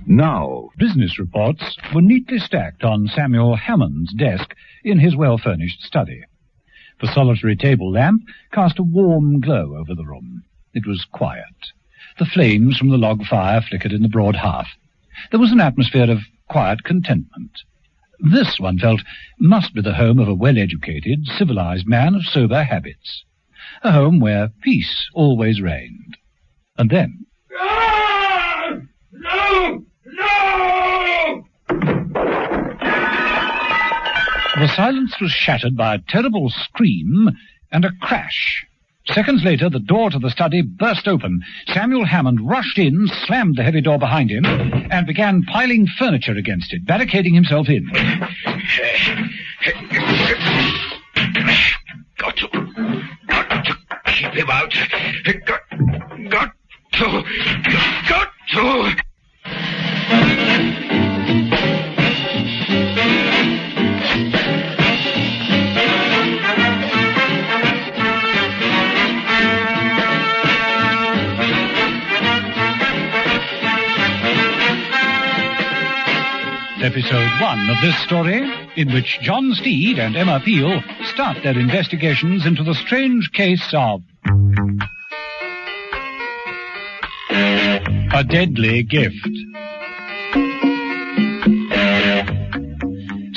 Now, business reports were neatly stacked on Samuel Hammond's desk in his well-furnished study. The solitary table lamp cast a warm glow over the room. It was quiet. The flames from the log fire flickered in the broad hearth. There was an atmosphere of quiet contentment. This, one felt, must be the home of a well-educated, civilized man of sober habits. A home where peace always reigned. And then... Ah! No! No! The silence was shattered by a terrible scream and a crash. Seconds later, the door to the study burst open. Samuel Hammond rushed in, slammed the heavy door behind him, and began piling furniture against it, barricading himself in. Got to keep him out. Got to. Episode 1 of this story, in which John Steed and Emma Peel start their investigations into the strange case of a deadly gift.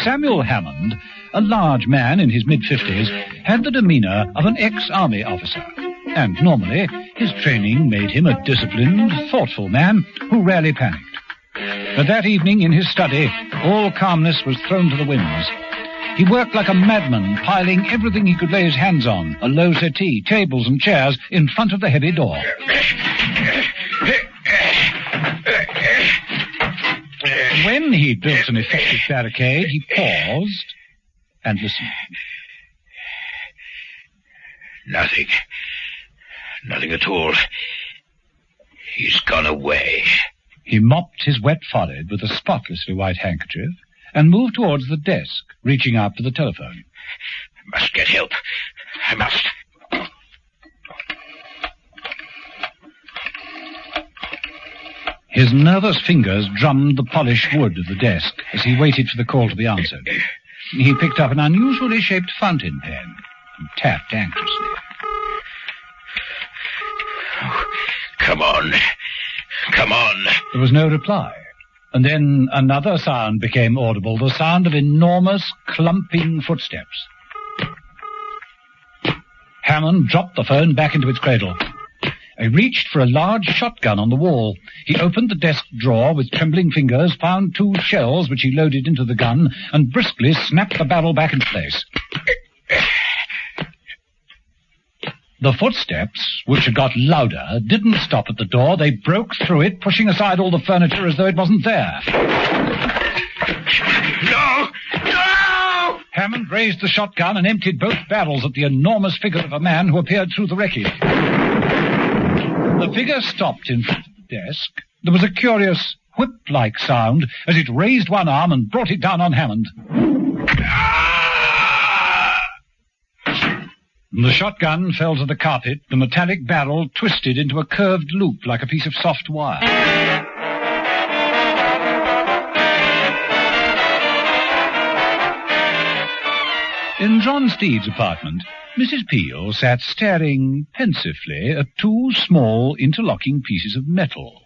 Samuel Hammond, a large man in his mid-50s, had the demeanor of an ex-army officer, and normally his training made him a disciplined, thoughtful man who rarely panicked. But that evening in his study, all calmness was thrown to the winds. He worked like a madman, piling everything he could lay his hands on, a low settee, tables and chairs, in front of the heavy door. When he'd built an effective barricade, he paused and listened. Nothing. Nothing at all. He's gone away. He mopped his wet forehead with a spotlessly white handkerchief and moved towards the desk, reaching out for the telephone. Must get help. I must. His nervous fingers drummed the polished wood of the desk as he waited for the call to be answered. He picked up an unusually shaped fountain pen and tapped anxiously. Oh, come on. Come on. There was no reply. And then another sound became audible, the sound of enormous, clumping footsteps. Hammond dropped the phone back into its cradle. He reached for a large shotgun on the wall. He opened the desk drawer with trembling fingers, found 2 shells which he loaded into the gun, and briskly snapped the barrel back into place. The footsteps, which had got louder, didn't stop at the door. They broke through it, pushing aside all the furniture as though it wasn't there. No! No! Hammond raised the shotgun and emptied both barrels at the enormous figure of a man who appeared through the wreckage. The figure stopped in front of the desk. There was a curious whip-like sound as it raised one arm and brought it down on Hammond. The shotgun fell to the carpet, the metallic barrel twisted into a curved loop like a piece of soft wire. In John Steed's apartment, Mrs. Peel sat staring pensively at 2 small interlocking pieces of metal.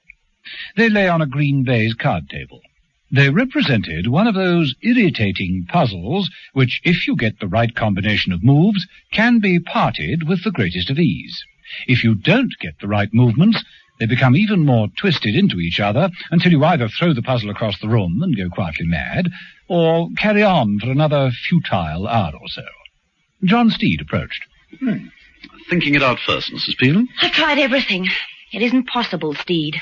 They lay on a green baize card table. They represented one of those irritating puzzles which, if you get the right combination of moves, can be parted with the greatest of ease. If you don't get the right movements, they become even more twisted into each other until you either throw the puzzle across the room and go quietly mad, or carry on for another futile hour or so. John Steed approached. Thinking it out first, Mrs. Peel? I've tried everything. It isn't possible, Steed.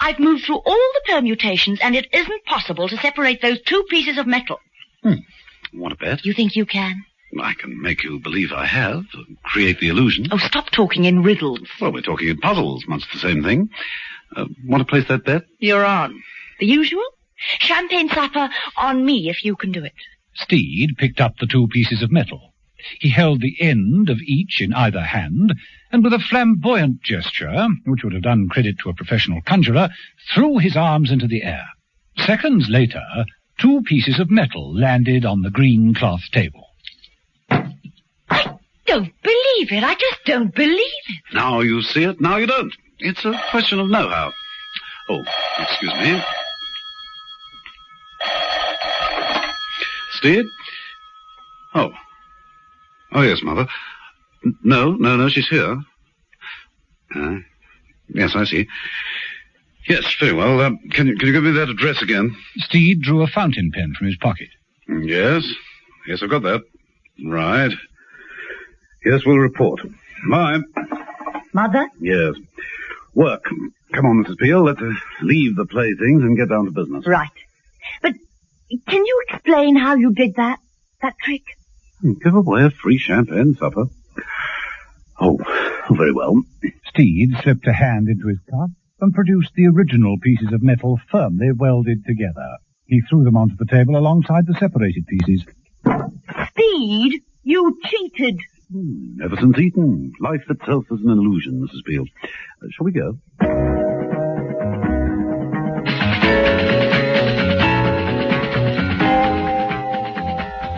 I've moved through all the permutations, and it isn't possible to separate those 2 pieces of metal. Want a bet? You think you can? I can make you believe I have, create the illusion. Oh, stop talking in riddles. Well, we're talking in puzzles, much the same thing. Want to place that bet? You're on. The usual? Champagne supper on me if you can do it. Steed picked up the 2 pieces of metal. He held the end of each in either hand, and with a flamboyant gesture, which would have done credit to a professional conjurer, threw his arms into the air. Seconds later, 2 pieces of metal landed on the green cloth table. I don't believe it. I just don't believe it. Now you see it, now you don't. It's a question of know-how. Oh, excuse me. Steed? Oh, yes, Mother. No, she's here. Yes, I see. Yes, very well. Can you give me that address again? Steed drew a fountain pen from his pocket. Yes, I've got that. Right. Yes, we'll report. Bye. Mother? Yes. Work. Come on, Mrs. Peel. Let's leave the playthings and get down to business. Right. But can you explain how you did that trick? Give away a free champagne supper. Oh, very well. Steed slipped a hand into his cuff and produced the original pieces of metal firmly welded together. He threw them onto the table alongside the separated pieces. Steed, you cheated. Ever since Eton, life itself is an illusion, Mrs. Peel. Shall we go?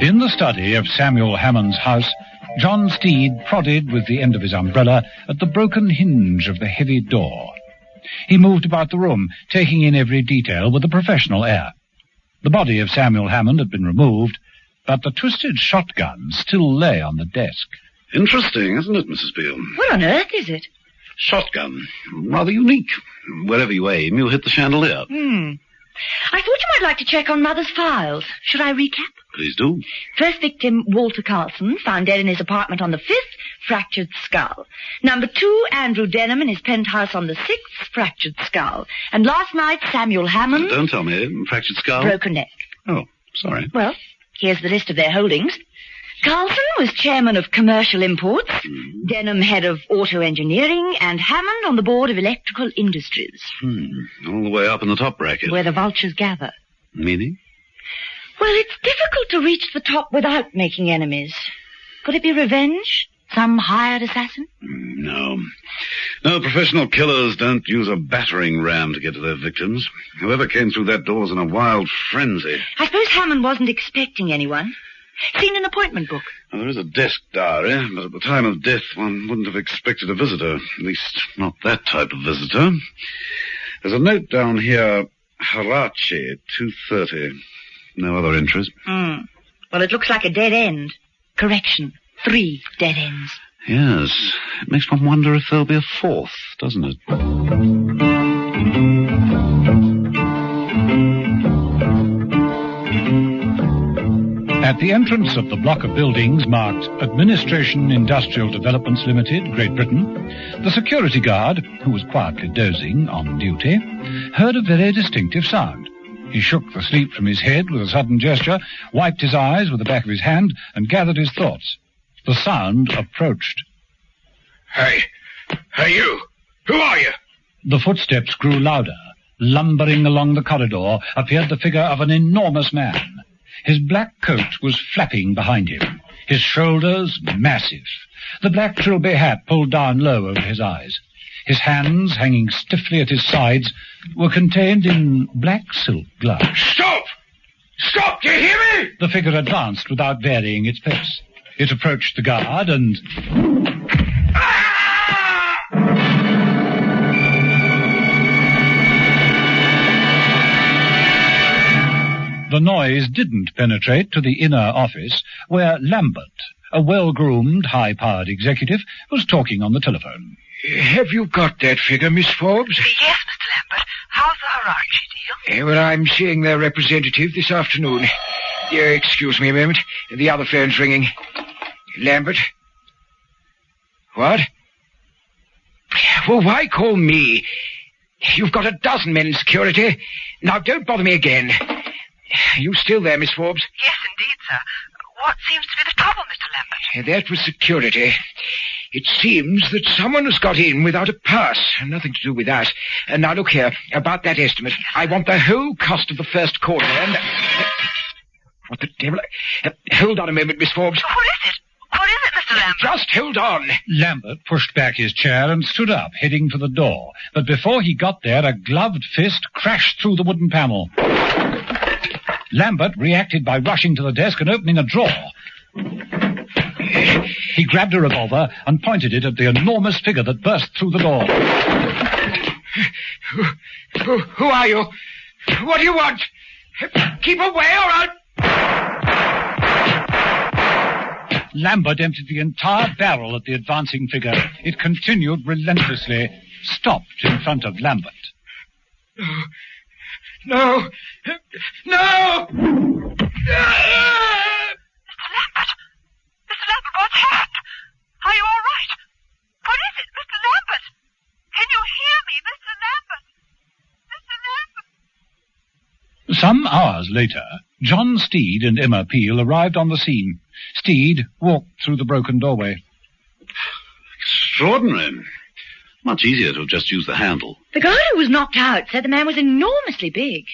In the study of Samuel Hammond's house, John Steed prodded with the end of his umbrella at the broken hinge of the heavy door. He moved about the room, taking in every detail with a professional air. The body of Samuel Hammond had been removed, but the twisted shotgun still lay on the desk. Interesting, isn't it, Mrs. Peel? What on earth is it? Shotgun. Rather unique. Wherever you aim, you'll hit the chandelier. I thought you might like to check on Mother's files. Should I recap? Please do. First victim, Walter Carlson, found dead in his apartment on the 5th, fractured skull. Number 2, Andrew Denham in his penthouse on the 6th, fractured skull. And last night, Samuel Hammond... Don't tell me. Fractured skull? Broken neck. Oh, sorry. Well, here's the list of their holdings. Carlson was chairman of commercial imports, Denham head of auto engineering, and Hammond on the board of electrical industries. All the way up in the top bracket. Where the vultures gather. Meaning? Well, it's difficult to reach the top without making enemies. Could it be revenge? Some hired assassin? No. No, professional killers don't use a battering ram to get to their victims. Whoever came through that door was in a wild frenzy. I suppose Hammond wasn't expecting anyone. Seen an appointment book? Well, there is a desk diary, but at the time of death one wouldn't have expected a visitor. At least, not that type of visitor. There's a note down here, Harachi, 2:30. No other entries. Well, it looks like a dead end. Correction, 3 dead ends. Yes, it makes one wonder if there'll be a 4th, doesn't it? At the entrance of the block of buildings marked Administration Industrial Developments Limited, Great Britain, the security guard, who was quietly dozing on duty, heard a very distinctive sound. He shook the sleep from his head with a sudden gesture, wiped his eyes with the back of his hand, and gathered his thoughts. The sound approached. Hey, you! Who are you? The footsteps grew louder. Lumbering along the corridor appeared the figure of an enormous man. His black coat was flapping behind him, his shoulders massive, the black trilby hat pulled down low over his eyes. His hands, hanging stiffly at his sides, were contained in black silk gloves. Stop! Stop! Do you hear me? The figure advanced without varying its pace. It approached the guard and... The noise didn't penetrate to the inner office, where Lambert, a well-groomed, high-powered executive, was talking on the telephone. Have you got that figure, Miss Forbes? Yes, Mr. Lambert. How's the Harachi deal? Well, I'm seeing their representative this afternoon. Excuse me a moment. The other phone's ringing. Lambert? What? Well, why call me? You've got a dozen men in security. Now, don't bother me again. You still there, Miss Forbes? Yes, indeed, sir. What seems to be the trouble, Mr. Lambert? That was security. It seems that someone has got in without a pass. Nothing to do with that. Now, look here. About that estimate. I want the whole cost of the first quarter and... What the devil? Hold on a moment, Miss Forbes. What is it? What Mr. Lambert. Just hold on. Lambert pushed back his chair and stood up, heading for the door. But before he got there, a gloved fist crashed through the wooden panel. Lambert reacted by rushing to the desk and opening a drawer. He grabbed a revolver and pointed it at the enormous figure that burst through the door. Who are you? What do you want? Keep away or I'll... Lambert emptied the entire barrel at the advancing figure. It continued relentlessly, stopped in front of Lambert. No! No! Mr. Lambert! Mr. Lambert, what's happened? Are you all right? What is it, Mr. Lambert? Can you hear me, Mr. Lambert? Mr. Lambert! Some hours later, John Steed and Emma Peel arrived on the scene. Steed walked through the broken doorway. Extraordinary. Much easier to have just used the handle. The guy who was knocked out said the man was enormously big.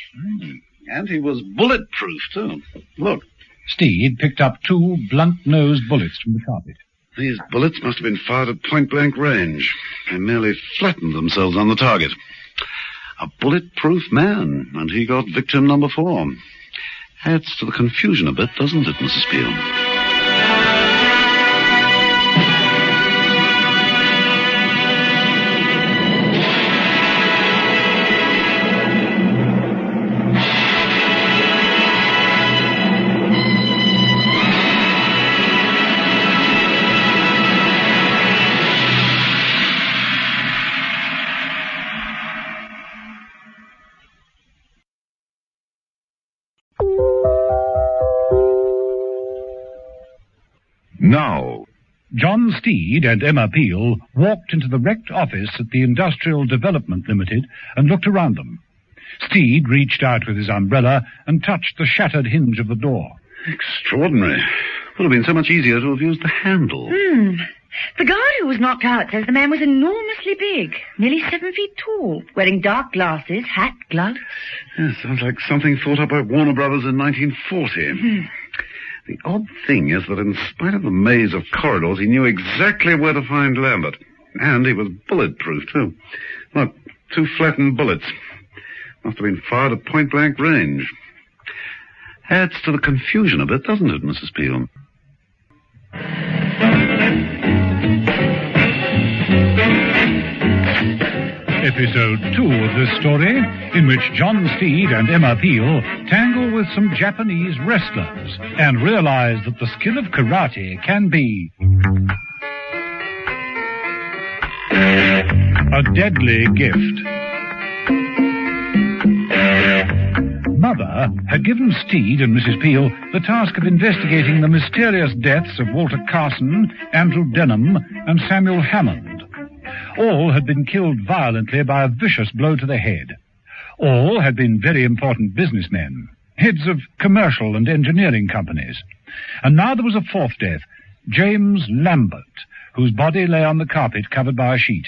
And he was bulletproof, too. Look. Steed picked up 2 blunt-nosed bullets from the carpet. These bullets must have been fired at point-blank range. They merely flattened themselves on the target. A bulletproof man, and he got victim number 4. Adds to the confusion a bit, doesn't it, Mrs. Peel? Now, John Steed and Emma Peel walked into the wrecked office at the Industrial Development Limited and looked around them. Steed reached out with his umbrella and touched the shattered hinge of the door. Extraordinary. Would have been so much easier to have used the handle. The guy who was knocked out says the man was enormously big, nearly 7 feet tall, wearing dark glasses, hat, gloves. Yes, sounds like something thought up by Warner Brothers in 1940. The odd thing is that in spite of the maze of corridors, he knew exactly where to find Lambert. And he was bulletproof, too. Look, 2 flattened bullets. Must have been fired at point-blank range. Adds to the confusion a bit, doesn't it, Mrs. Peel? Episode 2 of this story, in which John Steed and Emma Peel tangle with some Japanese wrestlers and realize that the skill of karate can be a deadly gift. Mother had given Steed and Mrs. Peel the task of investigating the mysterious deaths of Walter Carson, Andrew Denham, and Samuel Hammond. All had been killed violently by a vicious blow to the head. All had been very important businessmen, heads of commercial and engineering companies. And now there was a 4th death, James Lambert, whose body lay on the carpet covered by a sheet.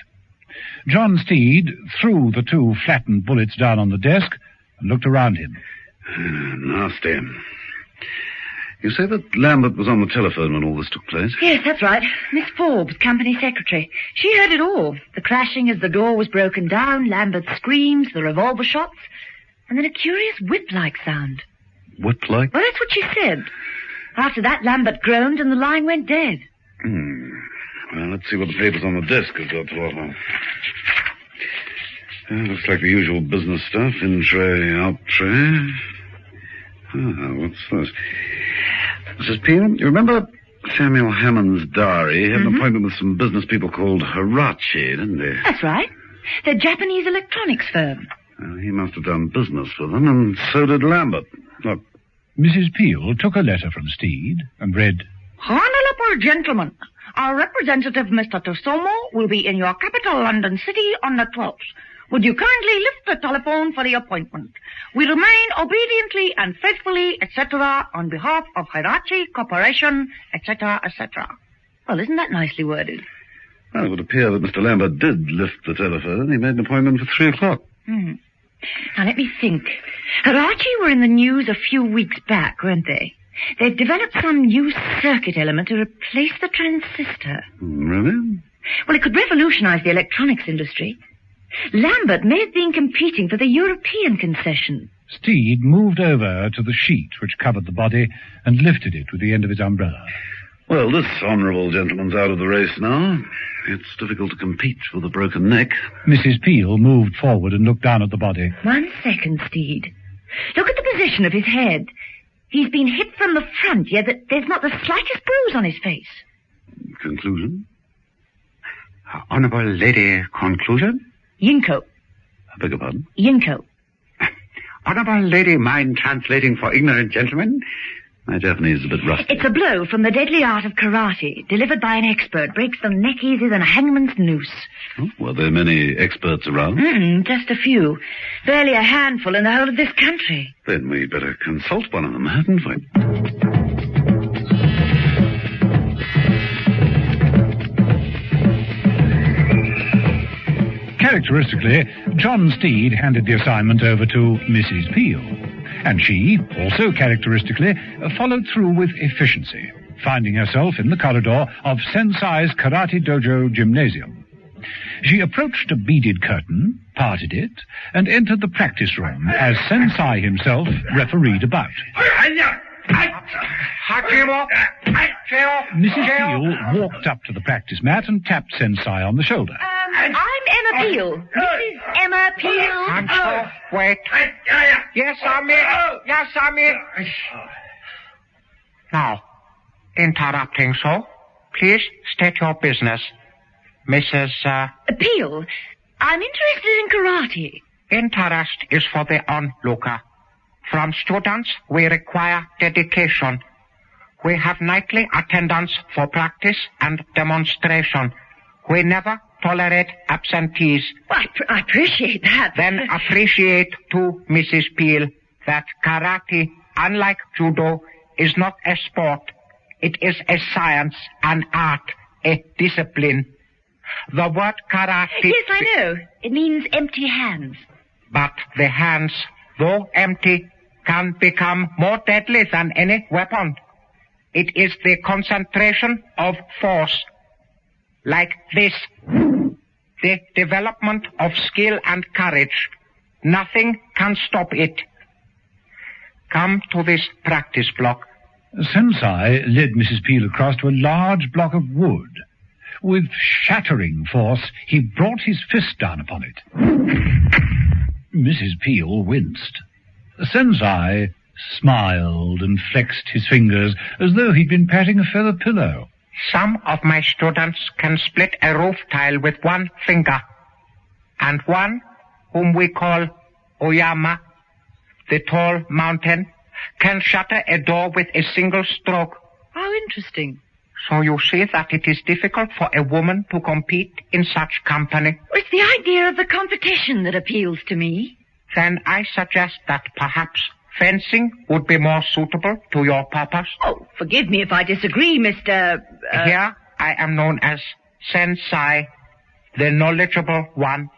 John Steed threw the 2 flattened bullets down on the desk and looked around him. Nasty. You say that Lambert was on the telephone when all this took place? Yes, that's right. Miss Forbes, company secretary. She heard it all. The crashing as the door was broken down, Lambert's screams, the revolver shots, and then a curious whip-like sound. Whip-like? Well, that's what she said. After that, Lambert groaned and the line went dead. Well, let's see what the papers on the desk have got to offer. Looks like the usual business stuff. In tray, out tray. What's this? Mrs. Peel, you remember Samuel Hammond's diary? He had an appointment with some business people called Hirachi, didn't he? That's right. They're a Japanese electronics firm. Well, he must have done business for them, and so did Lambert. Look. Mrs. Peel took a letter from Steed and read, Honorable gentlemen, our representative, Mr. Tosomo, will be in your capital, London City, on the 12th. Would you kindly lift the telephone for the appointment? We remain obediently and faithfully, etc., on behalf of Hirachi Corporation, etc., etc. Well, isn't that nicely worded? Well, it would appear that Mr. Lambert did lift the telephone. He made an appointment for 3 o'clock. Now, let me think. Hirachi were in the news a few weeks back, weren't they? They've developed some new circuit element to replace the transistor. Really? Well, it could revolutionize the electronics industry. Lambert may have been competing for the European concession. Steed moved over to the sheet which covered the body and lifted it with the end of his umbrella. Well, this honourable gentleman's out of the race now. It's difficult to compete with a broken neck. Mrs. Peel moved forward and looked down at the body. 1 second, Steed. Look at the position of his head. He's been hit from the front, yet there's not the slightest bruise on his face. Conclusion? Honourable Lady, conclusion? Yinko. I beg your pardon? Yinko. Honourable Lady, mind translating for ignorant gentlemen? My Japanese is a bit rusty. It's a blow from the deadly art of karate, delivered by an expert. Breaks the neck easier than a hangman's noose. Oh, were there many experts around? Just a few. Barely a handful in the whole of this country. Then we'd better consult one of them, hadn't we? Characteristically, John Steed handed the assignment over to Mrs. Peel. And she, also characteristically, followed through with efficiency, finding herself in the corridor of Sensei's Karate Dojo Gymnasium. She approached a beaded curtain, parted it, and entered the practice room as Sensei himself refereed a bout. Mrs. Peel walked up to the practice mat and tapped Sensei on the shoulder. I'm Emma Peel. Mrs. Emma Peel. Wait. Yes, I'm in. Yes, I'm in. Now, interrupting so, please state your business. Mrs. Peel, I'm interested in karate. Interest is for the onlooker. From students, we require dedication. We have nightly attendance for practice and demonstration. We never tolerate absentees. Well, I appreciate that. Then appreciate, too, Mrs. Peel, that karate, unlike judo, is not a sport. It is a science, an art, a discipline. The word karate... Yes, I know. It means empty hands. But the hands, though empty, can become more deadly than any weapon. It is the concentration of force. Like this. The development of skill and courage. Nothing can stop it. Come to this practice block. Sensei led Mrs. Peel across to a large block of wood. With shattering force, he brought his fist down upon it. Mrs. Peel winced. Sensei smiled and flexed his fingers as though he'd been patting a feather pillow. Some of my students can split a roof tile with one finger. And one, whom we call Oyama, the tall mountain, can shatter a door with a single stroke. How interesting. So you see that it is difficult for a woman to compete in such company. It's the idea of the competition that appeals to me. Then I suggest that perhaps fencing would be more suitable to your purpose. Oh, forgive me if I disagree, Mr. Here I am known as Sensei, the knowledgeable one.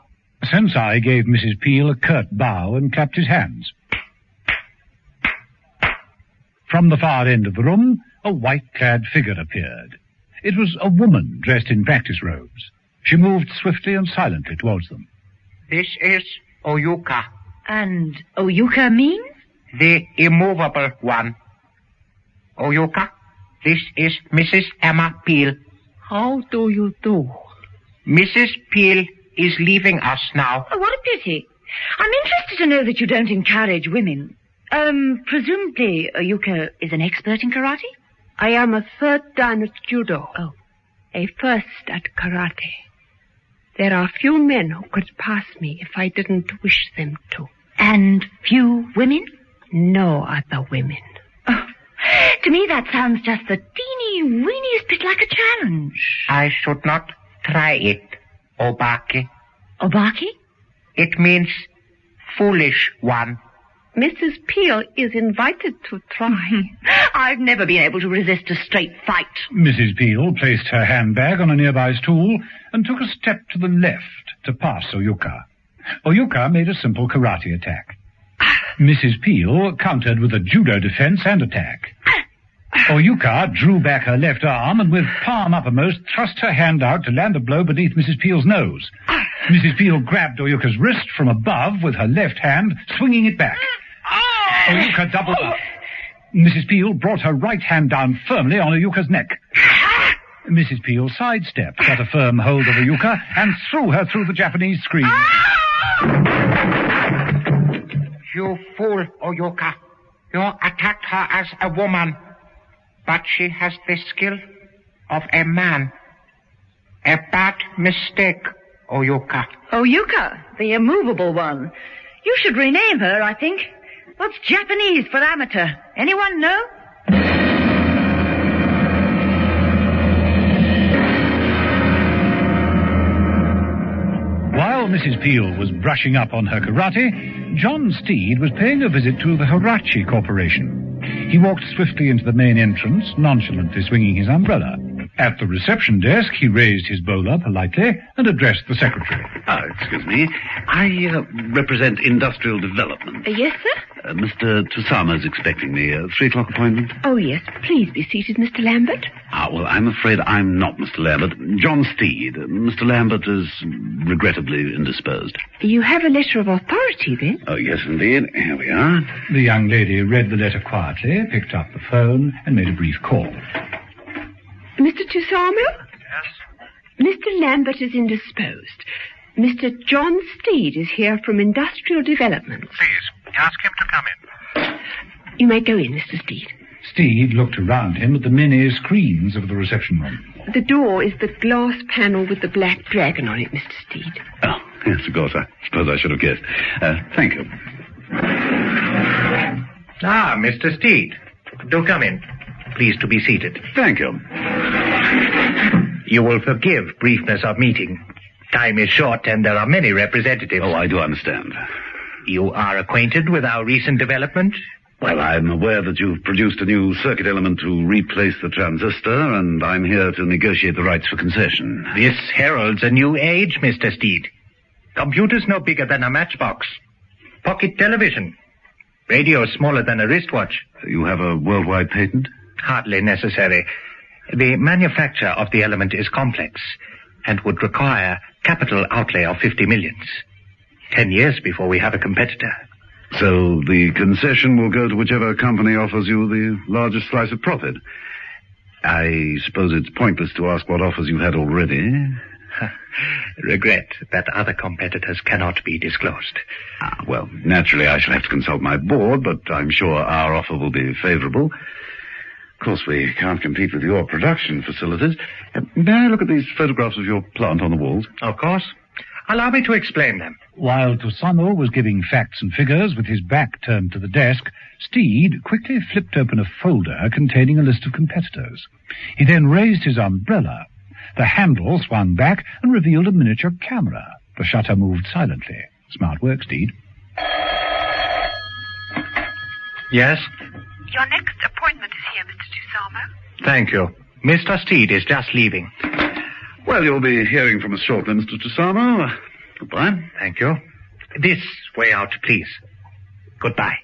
Sensei gave Mrs. Peel a curt bow and clapped his hands. From the far end of the room, a white-clad figure appeared. It was a woman dressed in practice robes. She moved swiftly and silently towards them. This is Oyuka. And Oyuka means? The immovable one. Oyuka, this is Mrs. Emma Peel. How do you do? Mrs. Peel is leaving us now. Oh, what a pity. I'm interested to know that you don't encourage women. Presumably Oyuka is an expert in karate? I am a third dan at judo. Oh. A first at karate. There are few men who could pass me if I didn't wish them to. And few women? No other women. Oh, to me that sounds just the teeny-weeniest bit like a challenge. I should not try it, Obaki. Obaki? It means foolish one. Mrs. Peel is invited to try. I've never been able to resist a straight fight. Mrs. Peel placed her handbag on a nearby stool and took a step to the left to pass Oyuka. Oyuka made a simple karate attack. Mrs. Peel countered with a judo defense and attack. Oyuka drew back her left arm and with palm uppermost thrust her hand out to land a blow beneath Mrs. Peel's nose. Mrs. Peel grabbed Oyuka's wrist from above with her left hand, swinging it back. Oyuka doubled up. Mrs. Peel brought her right hand down firmly on Oyuka's neck. Mrs. Peel sidestepped, got a firm hold of Oyuka, and threw her through the Japanese screen. You fool, Oyuka. You attacked her as a woman. But she has the skill of a man. A bad mistake, Oyuka. Oyuka, the immovable one. You should rename her, I think. What's Japanese for amateur? Anyone know? While Mrs. Peel was brushing up on her karate, John Steed was paying a visit to the Hirachi Corporation. He walked swiftly into the main entrance, nonchalantly swinging his umbrella. At the reception desk, he raised his bowler politely and addressed the secretary. Excuse me. I represent industrial development. Yes, sir? Mr. Tusama's expecting me. 3 o'clock appointment? Oh, yes. Please be seated, Mr. Lambert. Well, I'm afraid I'm not Mr. Lambert. John Steed. Mr. Lambert is regrettably indisposed. You have a letter of authority, then? Oh, yes, indeed. Here we are. The young lady read the letter quietly, picked up the phone, and made a brief call. Mr. Tusamo? Yes? Mr. Lambert is indisposed. Mr. John Steed is here from Industrial Development. Please, ask him to come in. You may go in, Mr. Steed. Steed looked around him at the many screens of the reception room. The door is the glass panel with the black dragon on it, Mr. Steed. Oh, yes, of course. I suppose I should have guessed. Thank you. Mr. Steed. Do come in. Please to be seated. Thank you. You will forgive briefness of meeting. Time is short and there are many representatives. Oh, I do understand. You are acquainted with our recent development? Well, I'm aware that you've produced a new circuit element to replace the transistor, and I'm here to negotiate the rights for concession. This heralds a new age, Mr. Steed. Computers no bigger than a matchbox. Pocket television. Radio smaller than a wristwatch. You have a worldwide patent? Hardly necessary. The manufacture of the element is complex and would require capital outlay of 50 millions. 10 years before we have a competitor. So the concession will go to whichever company offers you the largest slice of profit. I suppose it's pointless to ask what offers you've had already. Regret that other competitors cannot be disclosed. Well, naturally I shall have to consult my board, but I'm sure our offer will be favorable. Of course, we can't compete with your production facilities. May I look at these photographs of your plant on the walls? Of course. Allow me to explain them. While Tusamo was giving facts and figures with his back turned to the desk, Steed quickly flipped open a folder containing a list of competitors. He then raised his umbrella. The handle swung back and revealed a miniature camera. The shutter moved silently. Smart work, Steed. Yes? Your next appointment is here, Mr. Tusamo. Thank you. Mr. Steed is just leaving. Well, you'll be hearing from us shortly, Mr. Tusamo. Goodbye. Thank you. This way out, please. Goodbye.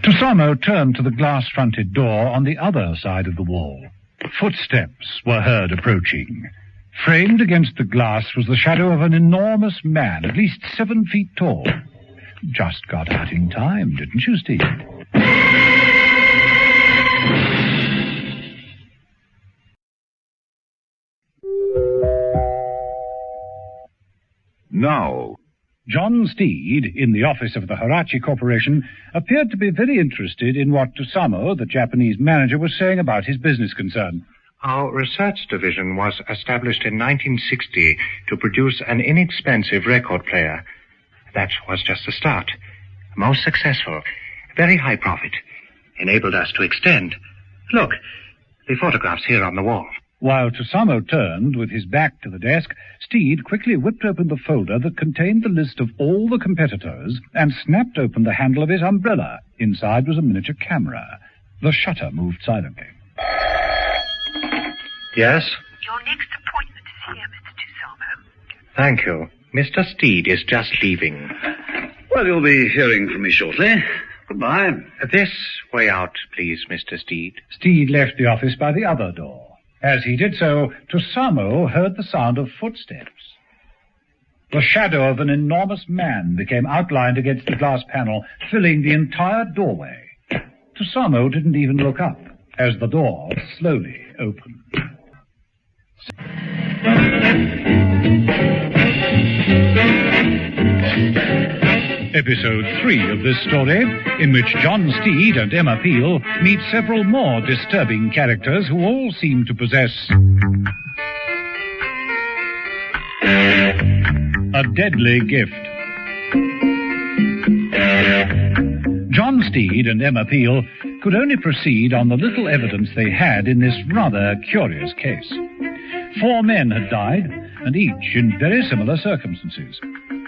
Tusamo turned to the glass-fronted door on the other side of the wall. Footsteps were heard approaching. Framed against the glass was the shadow of an enormous man, at least 7 feet tall. Just got out in time, didn't you, Steve? Now, John Steed, in the office of the Hirachi Corporation, appeared to be very interested in what Tusamo, the Japanese manager, was saying about his business concern. Our research division was established in 1960 to produce an inexpensive record player. That was just the start. Most successful, very high profit. Enabled us to extend. Look, the photographs here on the wall. While Tusamo turned with his back to the desk, Steed quickly whipped open the folder that contained the list of all the competitors and snapped open the handle of his umbrella. Inside was a miniature camera. The shutter moved silently. Yes? Your next appointment is here, Mr. Tusamo. Thank you. Mr. Steed is just leaving. Well, you'll be hearing from me shortly. Goodbye. This way out, please, Mr. Steed. Steed left the office by the other door. As he did so, Tosamo heard the sound of footsteps. The shadow of an enormous man became outlined against the glass panel, filling the entire doorway. Tosamo didn't even look up as the door slowly opened. Episode 3 of this story, in which John Steed and Emma Peel meet several more disturbing characters who all seem to possess a deadly gift. John Steed and Emma Peel could only proceed on the little evidence they had in this rather curious case. 4 men had died, and each in very similar circumstances,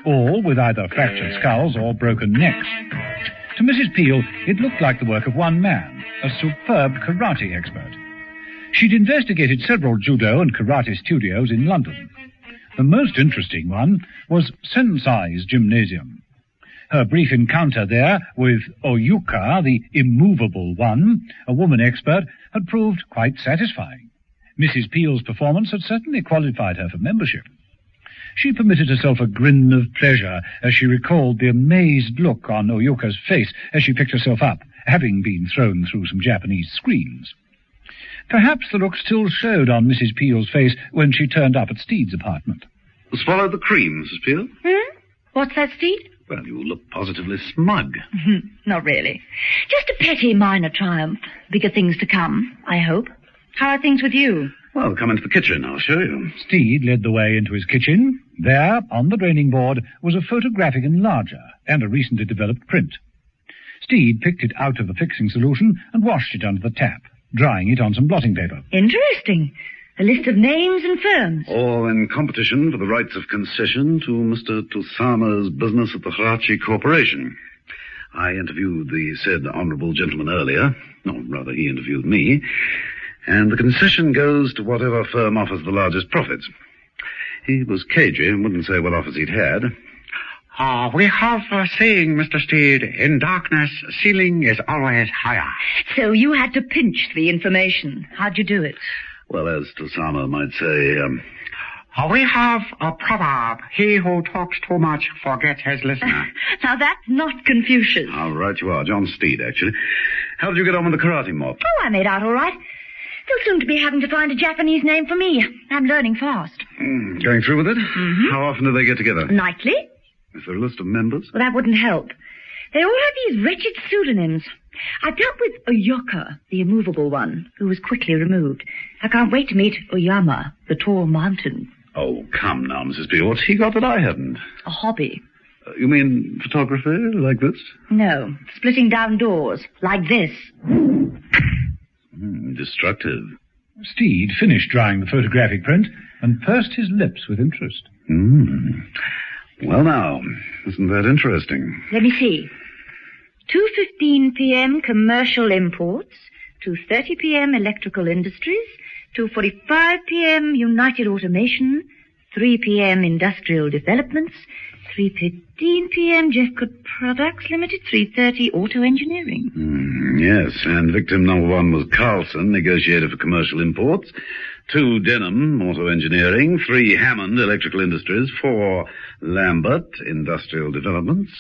all with either fractured skulls or broken necks. To Mrs. Peel, it looked like the work of one man, a superb karate expert. She'd investigated several judo and karate studios in London. The most interesting one was Sensei's gymnasium. Her brief encounter there with Oyuka, the immovable one, a woman expert, had proved quite satisfying. Mrs. Peel's performance had certainly qualified her for membership. She permitted herself a grin of pleasure as she recalled the amazed look on Oyuka's face as she picked herself up, having been thrown through some Japanese screens. Perhaps the look still showed on Mrs. Peel's face when she turned up at Steed's apartment. Swallowed the cream, Mrs. Peel? What's that, Steed? Well, you look positively smug. Not really. Just a petty minor triumph. Bigger things to come, I hope. How are things with you? Well, come into the kitchen. I'll show you. Steed led the way into his kitchen. There, on the draining board, was a photographic enlarger and a recently developed print. Steed picked it out of the fixing solution and washed it under the tap, drying it on some blotting paper. Interesting. A list of names and firms. All in competition for the rights of concession to Mr. Tosama's business at the Hirachi Corporation. I interviewed the said honourable gentleman earlier. Or rather, he interviewed me. And the concession goes to whatever firm offers the largest profits. He was cagey and wouldn't say what offers he'd had. We have a saying, Mr. Steed, in darkness, ceiling is always higher. So you had to pinch the information. How'd you do it? Well, as Tosama might say, We have a proverb, he who talks too much forgets his listener. Now that's not Confucius. All right, you are. John Steed, actually. How did you get on with the karate mob? Oh, I made out all right. Still soon to be having to find a Japanese name for me. I'm learning fast. Going through with it? Mm-hmm. How often do they get together? Nightly. Is there a list of members? Well, that wouldn't help. They all have these wretched pseudonyms. I dealt with Oyuka, the immovable one, who was quickly removed. I can't wait to meet Oyama, the tall mountain. Oh, come now, Mrs. P. What's he got that I haven't? A hobby. You mean photography, like this? No, splitting down doors, like this. Destructive. Steed finished drying the photographic print and pursed his lips with interest. Well, now, isn't that interesting? Let me see. 2:15 p.m. commercial imports, 2:30 p.m. electrical industries, 2:45 p.m. United Automation, 3 p.m. industrial developments, 3:15 p.m. Jeffcoat Products Limited, 3:30 auto engineering. Yes, and victim number 1 was Carlson, negotiator for commercial imports, 2 Denham, auto engineering, 3 Hammond, electrical industries, 4 Lambert, industrial developments.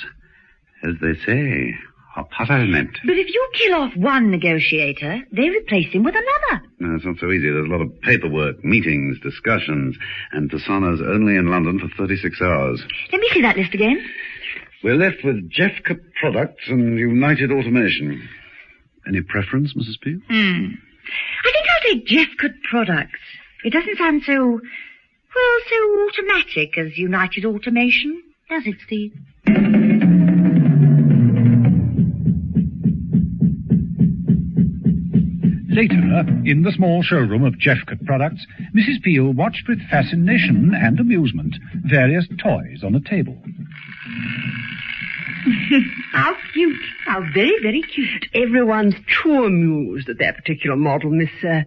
As they say, a puzzlement. But if you kill off one negotiator, they replace him with another. No, it's not so easy. There's a lot of paperwork, meetings, discussions, and Tosana's only in London for 36 hours. Let me see that list again. We're left with Jeffcoat Products and United Automation. Any preference, Mrs. Peel? I think I'll take Jeffcoat Products. It doesn't sound so automatic as United Automation, does it, Steve? Later, in the small showroom of Jeffcoat Products, Mrs. Peel watched with fascination and amusement various toys on a table. How cute. How very, very cute. Everyone's too amused at that particular model, Mrs.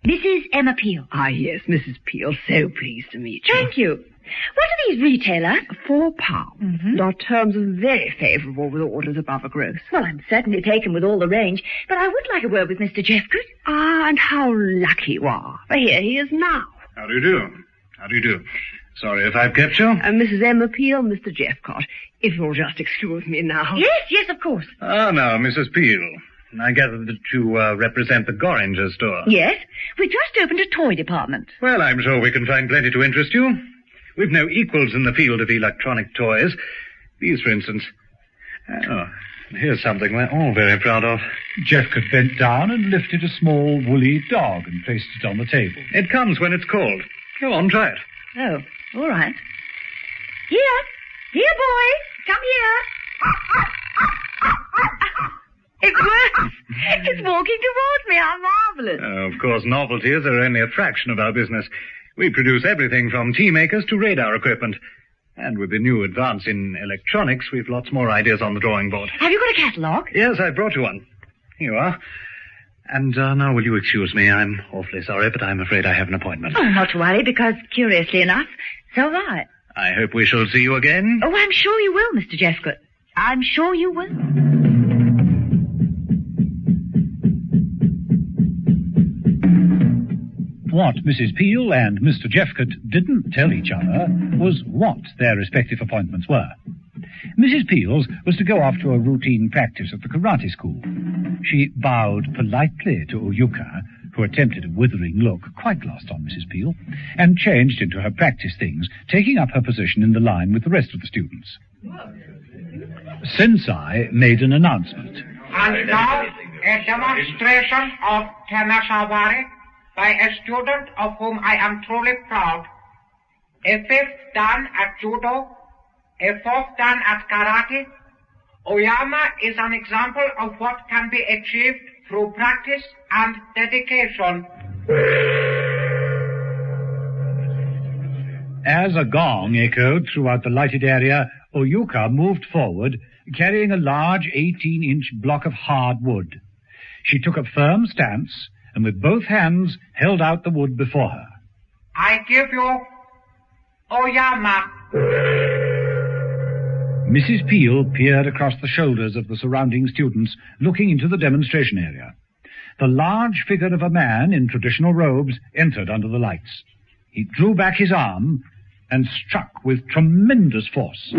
Mrs. Emma Peel. Ah, yes, Mrs. Peel. So pleased to meet you. Thank you. What are these retailers? £4. Mm-hmm. Our terms are very favourable with orders above a gross. Well, I'm certainly taken with all the range, but I would like a word with Mr. Jeffcote. Ah, and how lucky you are. For here he is now. How do you do? How do you do? Sorry if I've kept you. Mrs. Emma Peel, Mr. Jeffcote. If you'll just excuse me now. Yes, of course. Ah, now, Mrs. Peel. I gather that you represent the Gorringer store. Yes, we just opened a toy department. Well, I'm sure we can find plenty to interest you. We've no equals in the field of electronic toys. These, for instance. Oh, here's something we're all very proud of. Jeffcote bent down and lifted a small woolly dog and placed it on the table. It comes when it's called. Go on, try it. Oh, all right. Here, boy, come here. It works. It's walking towards me. How marvellous. Of course, novelties are only a fraction of our business. We produce everything from tea makers to radar equipment. And with the new advance in electronics, we've lots more ideas on the drawing board. Have you got a catalogue? Yes, I brought you one. Here you are. And now will you excuse me? I'm awfully sorry, but I'm afraid I have an appointment. Oh, not to worry, because, curiously enough, so have I. I hope we shall see you again. Oh, I'm sure you will, Mr. Jeffcote. I'm sure you will. What Mrs. Peel and Mr. Jeffcote didn't tell each other was what their respective appointments were. Mrs. Peel's was to go off to a routine practice at the karate school. She bowed politely to Oyuka, who attempted a withering look, quite lost on Mrs. Peel, and changed into her practice things, taking up her position in the line with the rest of the students. Sensei made an announcement. And now, a demonstration of Temesawari by a student of whom I am truly proud. A fifth dan at judo, a fourth dan at karate. Oyama is an example of what can be achieved through practice and dedication. As a gong echoed throughout the lighted area, Oyuka moved forward, carrying a large 18-inch block of hard wood. She took a firm stance and with both hands held out the wood before her. I give you Oyama. Mrs. Peel peered across the shoulders of the surrounding students, looking into the demonstration area. The large figure of a man in traditional robes entered under the lights. He drew back his arm and struck with tremendous force.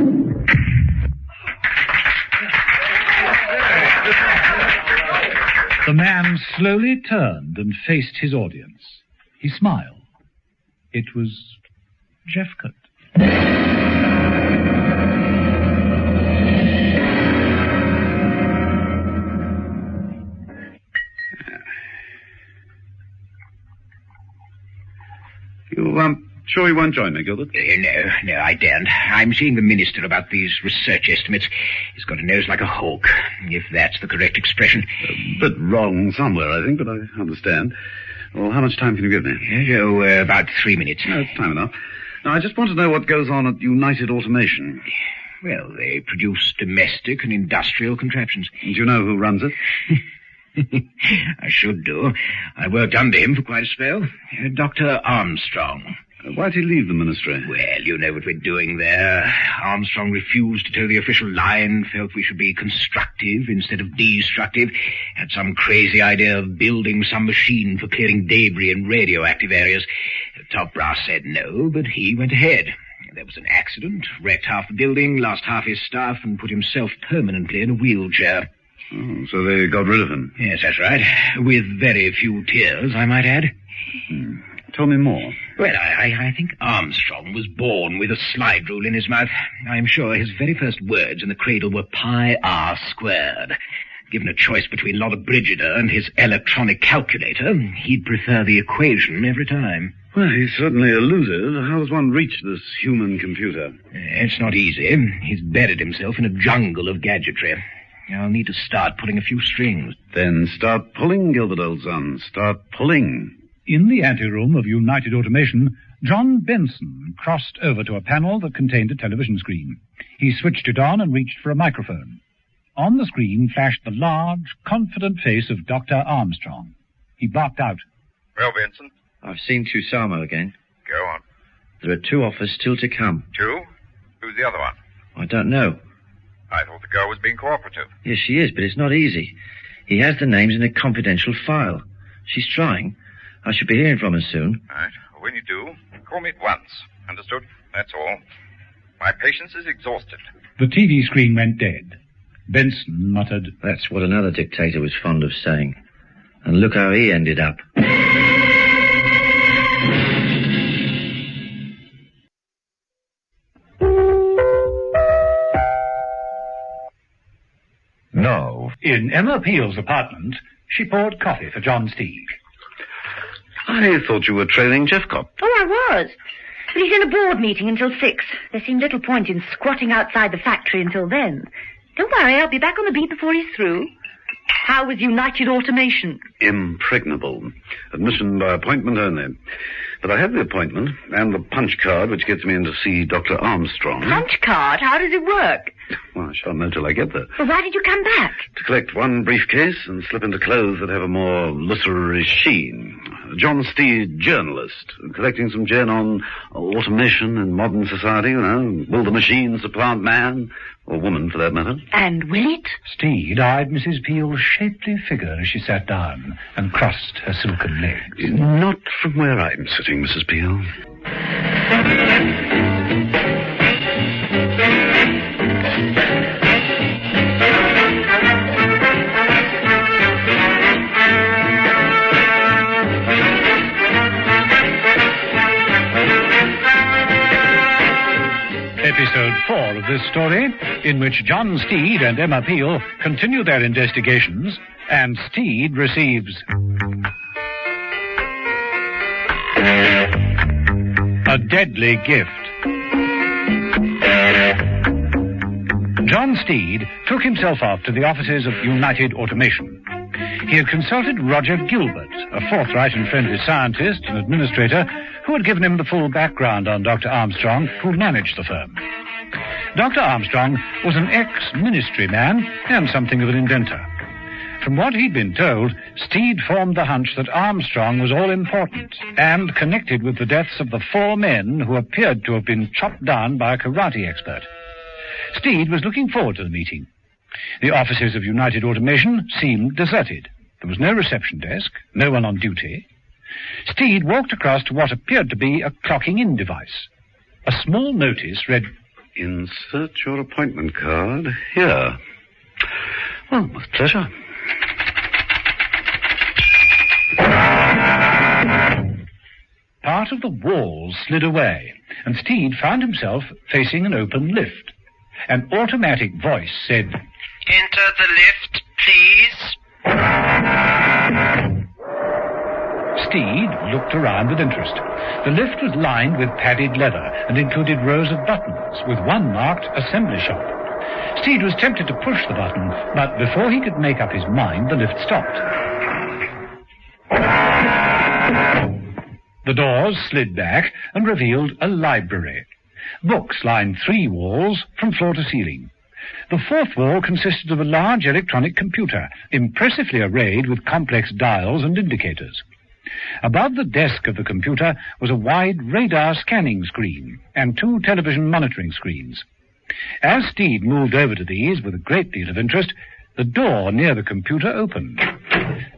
The man slowly turned and faced his audience. He smiled. It was Jeffcote. You, sure you won't join me, Gilbert? No, I daren't. I'm seeing the minister about these research estimates. He's got a nose like a hawk, if that's the correct expression. A bit wrong somewhere, I think, but I understand. Well, how much time can you give me? About 3 minutes. No, it's time enough. Now, I just want to know what goes on at United Automation. Well, they produce domestic and industrial contraptions. Do you know who runs it? I should do. I worked under him for quite a spell. Dr. Armstrong. Why'd he leave the ministry? Well, you know what we're doing there. Armstrong refused to toe the official line, felt we should be constructive instead of destructive, had some crazy idea of building some machine for clearing debris in radioactive areas. The top brass said no, but he went ahead. There was an accident, wrecked half the building, lost half his staff, and put himself permanently in a wheelchair. Oh, so they got rid of him? Yes, that's right. With very few tears, I might add. Tell me more. Well, I think Armstrong was born with a slide rule in his mouth. I'm sure his very first words in the cradle were pi r squared. Given a choice between Lotta Brigida and his electronic calculator, he'd prefer the equation every time. Well, he certainly eluded. How does one reach this human computer? It's not easy. He's buried himself in a jungle of gadgetry. I'll need to start pulling a few strings. Then start pulling, Gilbert, old son. Start pulling. In the anteroom of United Automation, John Benson crossed over to a panel that contained a television screen. He switched it on and reached for a microphone. On the screen flashed the large, confident face of Dr. Armstrong. He barked out, Well, Vincent? I've seen Tusamo again. Go on. There are 2 offers still to come. 2? Who's the other one? I don't know. I thought the girl was being cooperative. Yes, she is, but it's not easy. He has the names in a confidential file. She's trying. I should be hearing from her soon. Right. When you do, call me at once. Understood? That's all. My patience is exhausted. The TV screen went dead. Benson muttered, "That's what another dictator was fond of saying. And look how he ended up." No. In Emma Peel's apartment, she poured coffee for John Steed. I thought you were trailing Jeffcott. Oh, I was. But he's in a board meeting until 6. There seemed little point in squatting outside the factory until then. Don't worry, I'll be back on the beat before he's through. How was United Automation? Impregnable. Admission by appointment only. But I have the appointment and the punch card which gets me in to see Dr. Armstrong. Punch card? How does it work? Well, I shan't know till I get there. Well, why did you come back? To collect one briefcase and slip into clothes that have a more literary sheen. John Steed, journalist, collecting some gin on automation in modern society, you know. Will the machine supplant man? Or woman, for that matter. And will it? Steed eyed Mrs. Peel's shapely figure as she sat down and crossed her silken legs. Not from where I'm sitting, Mrs. Peel. Episode 4 of this story, in which John Steed and Emma Peel continue their investigations, and Steed receives a deadly gift. John Steed took himself off to the offices of United Automation. He had consulted Roger Gilbert, a forthright and friendly scientist and administrator who had given him the full background on Dr. Armstrong, who managed the firm. Dr. Armstrong was an ex-ministry man and something of an inventor. From what he'd been told, Steed formed the hunch that Armstrong was all-important and connected with the deaths of the 4 men who appeared to have been chopped down by a karate expert. Steed was looking forward to the meeting. The offices of United Automation seemed deserted. There was no reception desk, no one on duty. Steed walked across to what appeared to be a clocking-in device. A small notice read, "Insert your appointment card here." Well, with pleasure. Part of the wall slid away, and Steed found himself facing an open lift. An automatic voice said, "Enter the lift, please." Steed looked around with interest. The lift was lined with padded leather and included rows of buttons, with one marked Assembly Shop. Steed was tempted to push the button, but before he could make up his mind, the lift stopped. The doors slid back and revealed a library. Books lined 3 walls from floor to ceiling. The 4th wall consisted of a large electronic computer, impressively arrayed with complex dials and indicators. Above the desk of the computer was a wide radar scanning screen and 2 television monitoring screens. As Steed moved over to these with a great deal of interest, the door near the computer opened.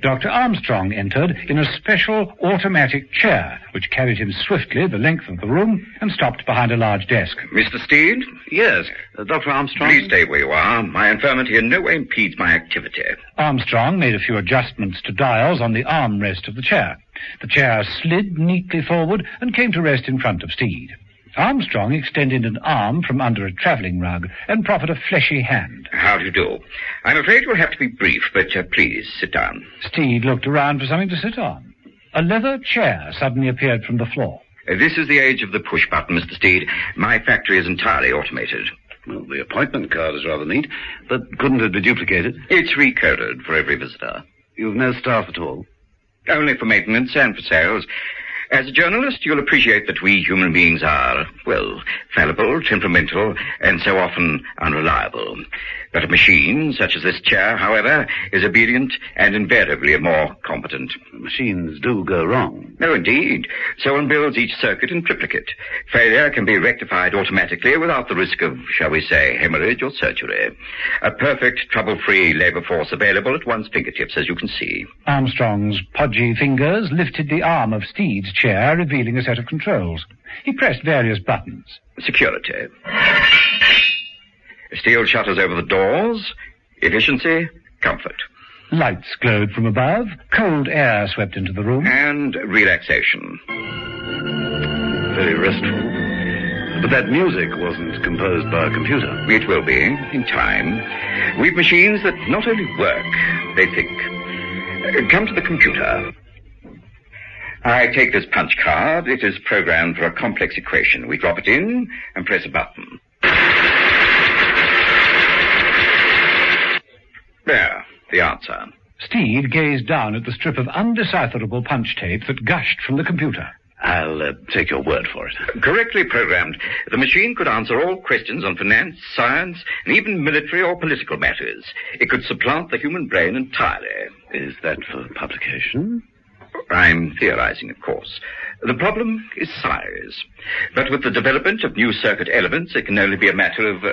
Dr. Armstrong entered in a special automatic chair, which carried him swiftly the length of the room and stopped behind a large desk. Mr. Steed? Yes, Dr. Armstrong. Please stay where you are. My infirmity in no way impedes my activity. Armstrong made a few adjustments to dials on the armrest of the chair. The chair slid neatly forward and came to rest in front of Steed. Armstrong extended an arm from under a travelling rug and proffered a fleshy hand. How do you do? I'm afraid you'll have to be brief, but please sit down. Steed looked around for something to sit on. A leather chair suddenly appeared from the floor. This is the age of the push button, Mr. Steed. My factory is entirely automated. Well, the appointment card is rather neat, but couldn't it be duplicated? It's recoded for every visitor. You've no staff at all? Only for maintenance and for sales. As a journalist, you'll appreciate that we human beings are, well, fallible, temperamental, and so often unreliable. But a machine, such as this chair, however, is obedient and invariably more competent. Machines do go wrong. No, indeed. So one builds each circuit in triplicate. Failure can be rectified automatically without the risk of, shall we say, hemorrhage or surgery. A perfect, trouble-free labor force available at one's fingertips, as you can see. Armstrong's podgy fingers lifted the arm of Steed's chair, revealing a set of controls. He pressed various buttons. Security. Steel shutters over the doors. Efficiency. Comfort. Lights glowed from above. Cold air swept into the room. And relaxation. Very restful. But that music wasn't composed by a computer. It will be, in time. We've machines that not only work, they think. Come to the computer. I take this punch card. It is programmed for a complex equation. We drop it in and press a button. There, the answer. Steed gazed down at the strip of undecipherable punch tape that gushed from the computer. I'll take your word for it. Correctly programmed, the machine could answer all questions on finance, science, and even military or political matters. It could supplant the human brain entirely. Is that for publication? I'm theorizing, of course. The problem is size. But with the development of new circuit elements, it can only be a matter of...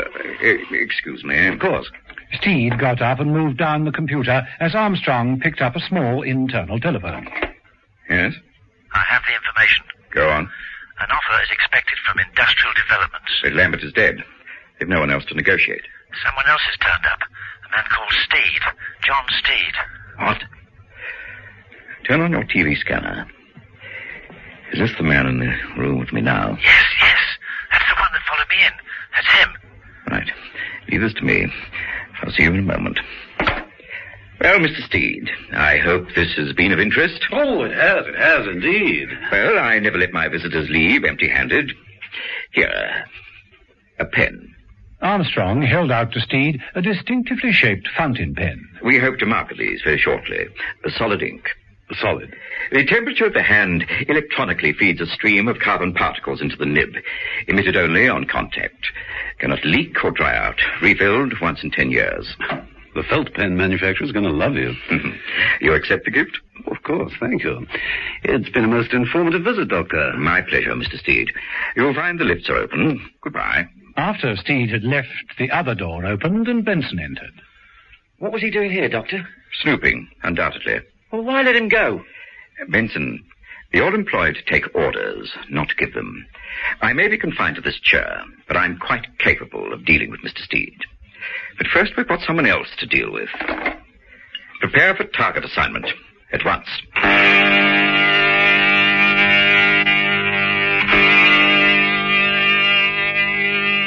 excuse me. Of course. Steed got up and moved down the computer as Armstrong picked up a small internal telephone. Yes? I have the information. Go on. An offer is expected from Industrial Developments. But Lambert is dead. They've no one else to negotiate. Someone else has turned up. A man called Steed. John Steed. What? Turn on your TV scanner. Is this the man in the room with me now? Yes. That's the one that followed me in. That's him. Right. Leave this to me. I'll see you in a moment. Well, Mr. Steed, I hope this has been of interest. Oh, it has indeed. Well, I never let my visitors leave empty-handed. Here, a pen. Armstrong held out to Steed a distinctively shaped fountain pen. We hope to market these very shortly. A solid ink. Solid. The temperature of the hand electronically feeds a stream of carbon particles into the nib, emitted only on contact. Cannot leak or dry out. Refilled once in 10 years. The felt pen manufacturer's going to love you. You accept the gift? Of course, thank you. It's been a most informative visit, Doctor. My pleasure, Mr. Steed. You'll find the lifts are open. Goodbye. After Steed had left, the other door opened and Benson entered. What was he doing here, Doctor? Snooping, undoubtedly. Well, why let him go? Benson, you're employed to take orders, not to give them. I may be confined to this chair, but I'm quite capable of dealing with Mr. Steed. But first we've got someone else to deal with. Prepare for target assignment at once.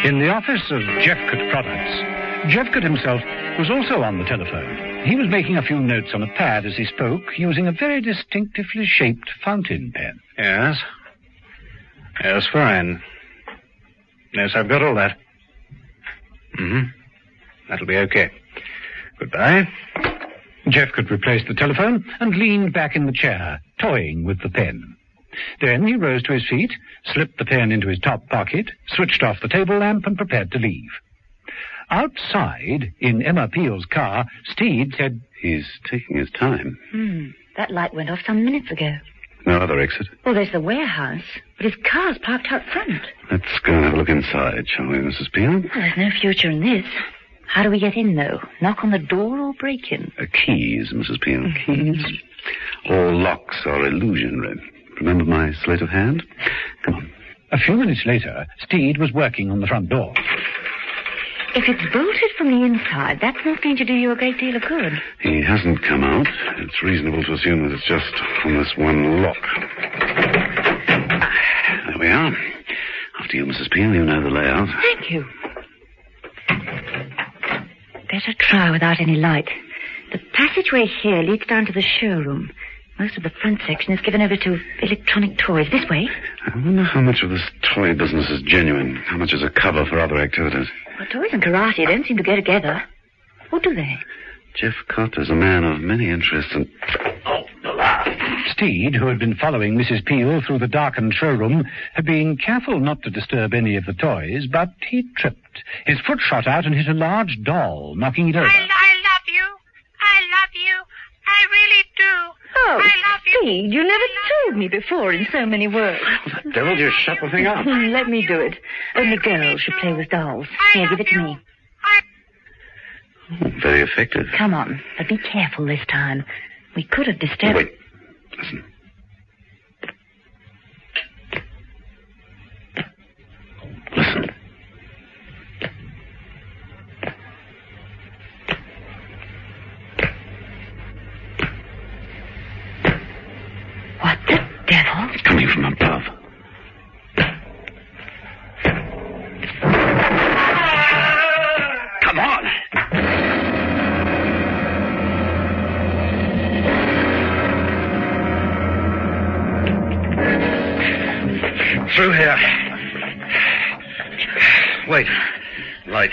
In the office of Jeffcott Products, Jeffcott himself was also on the telephone. He was making a few notes on a pad as he spoke, using a very distinctively shaped fountain pen. Yes. Yes, fine. Yes, I've got all that. That'll be okay. Goodbye. Jeffcott replaced the telephone and leaned back in the chair, toying with the pen. Then he rose to his feet, slipped the pen into his top pocket, switched off the table lamp, and prepared to leave. Outside, in Emma Peel's car, Steed said, He's taking his time. That light went off some minutes ago. No other exit? Well, there's the warehouse, but his car's parked out front. Let's go and have a look inside, shall we, Mrs. Peel? Well, there's no future in this. How do we get in, though? Knock on the door or break in? Keys, Mrs. Peel, keys. All locks are illusionary. Remember my sleight of hand? Come on. A few minutes later, Steed was working on the front door. If it's bolted from the inside, that's not going to do you a great deal of good. He hasn't come out. It's reasonable to assume that it's just on this one lock. There we are. After you, Mrs. Peel, you know the layout. Thank you. Better try without any light. The passageway here leads down to the showroom. Most of the front section is given over to electronic toys. This way. I wonder how much of this toy business is genuine. How much is a cover for other activities? Well, toys and karate don't seem to go together. Or do they? Jeff Cott is a man of many interests and... Steed, who had been following Mrs. Peel through the darkened showroom, had been careful not to disturb any of the toys, but he tripped. His foot shot out and hit a large doll, knocking it over. I love you. I love you. I really do. Oh, I love you. Steed, you never told me before in so many words. The devil just shut the thing up. Let me do it. Only girls should play with dolls. Here, give it to me. Oh, very effective. Come on, but be careful this time. We could have disturbed... Wait. Listen. Listen. What the devil? It's coming from above. Come on! Through here. Wait. Light.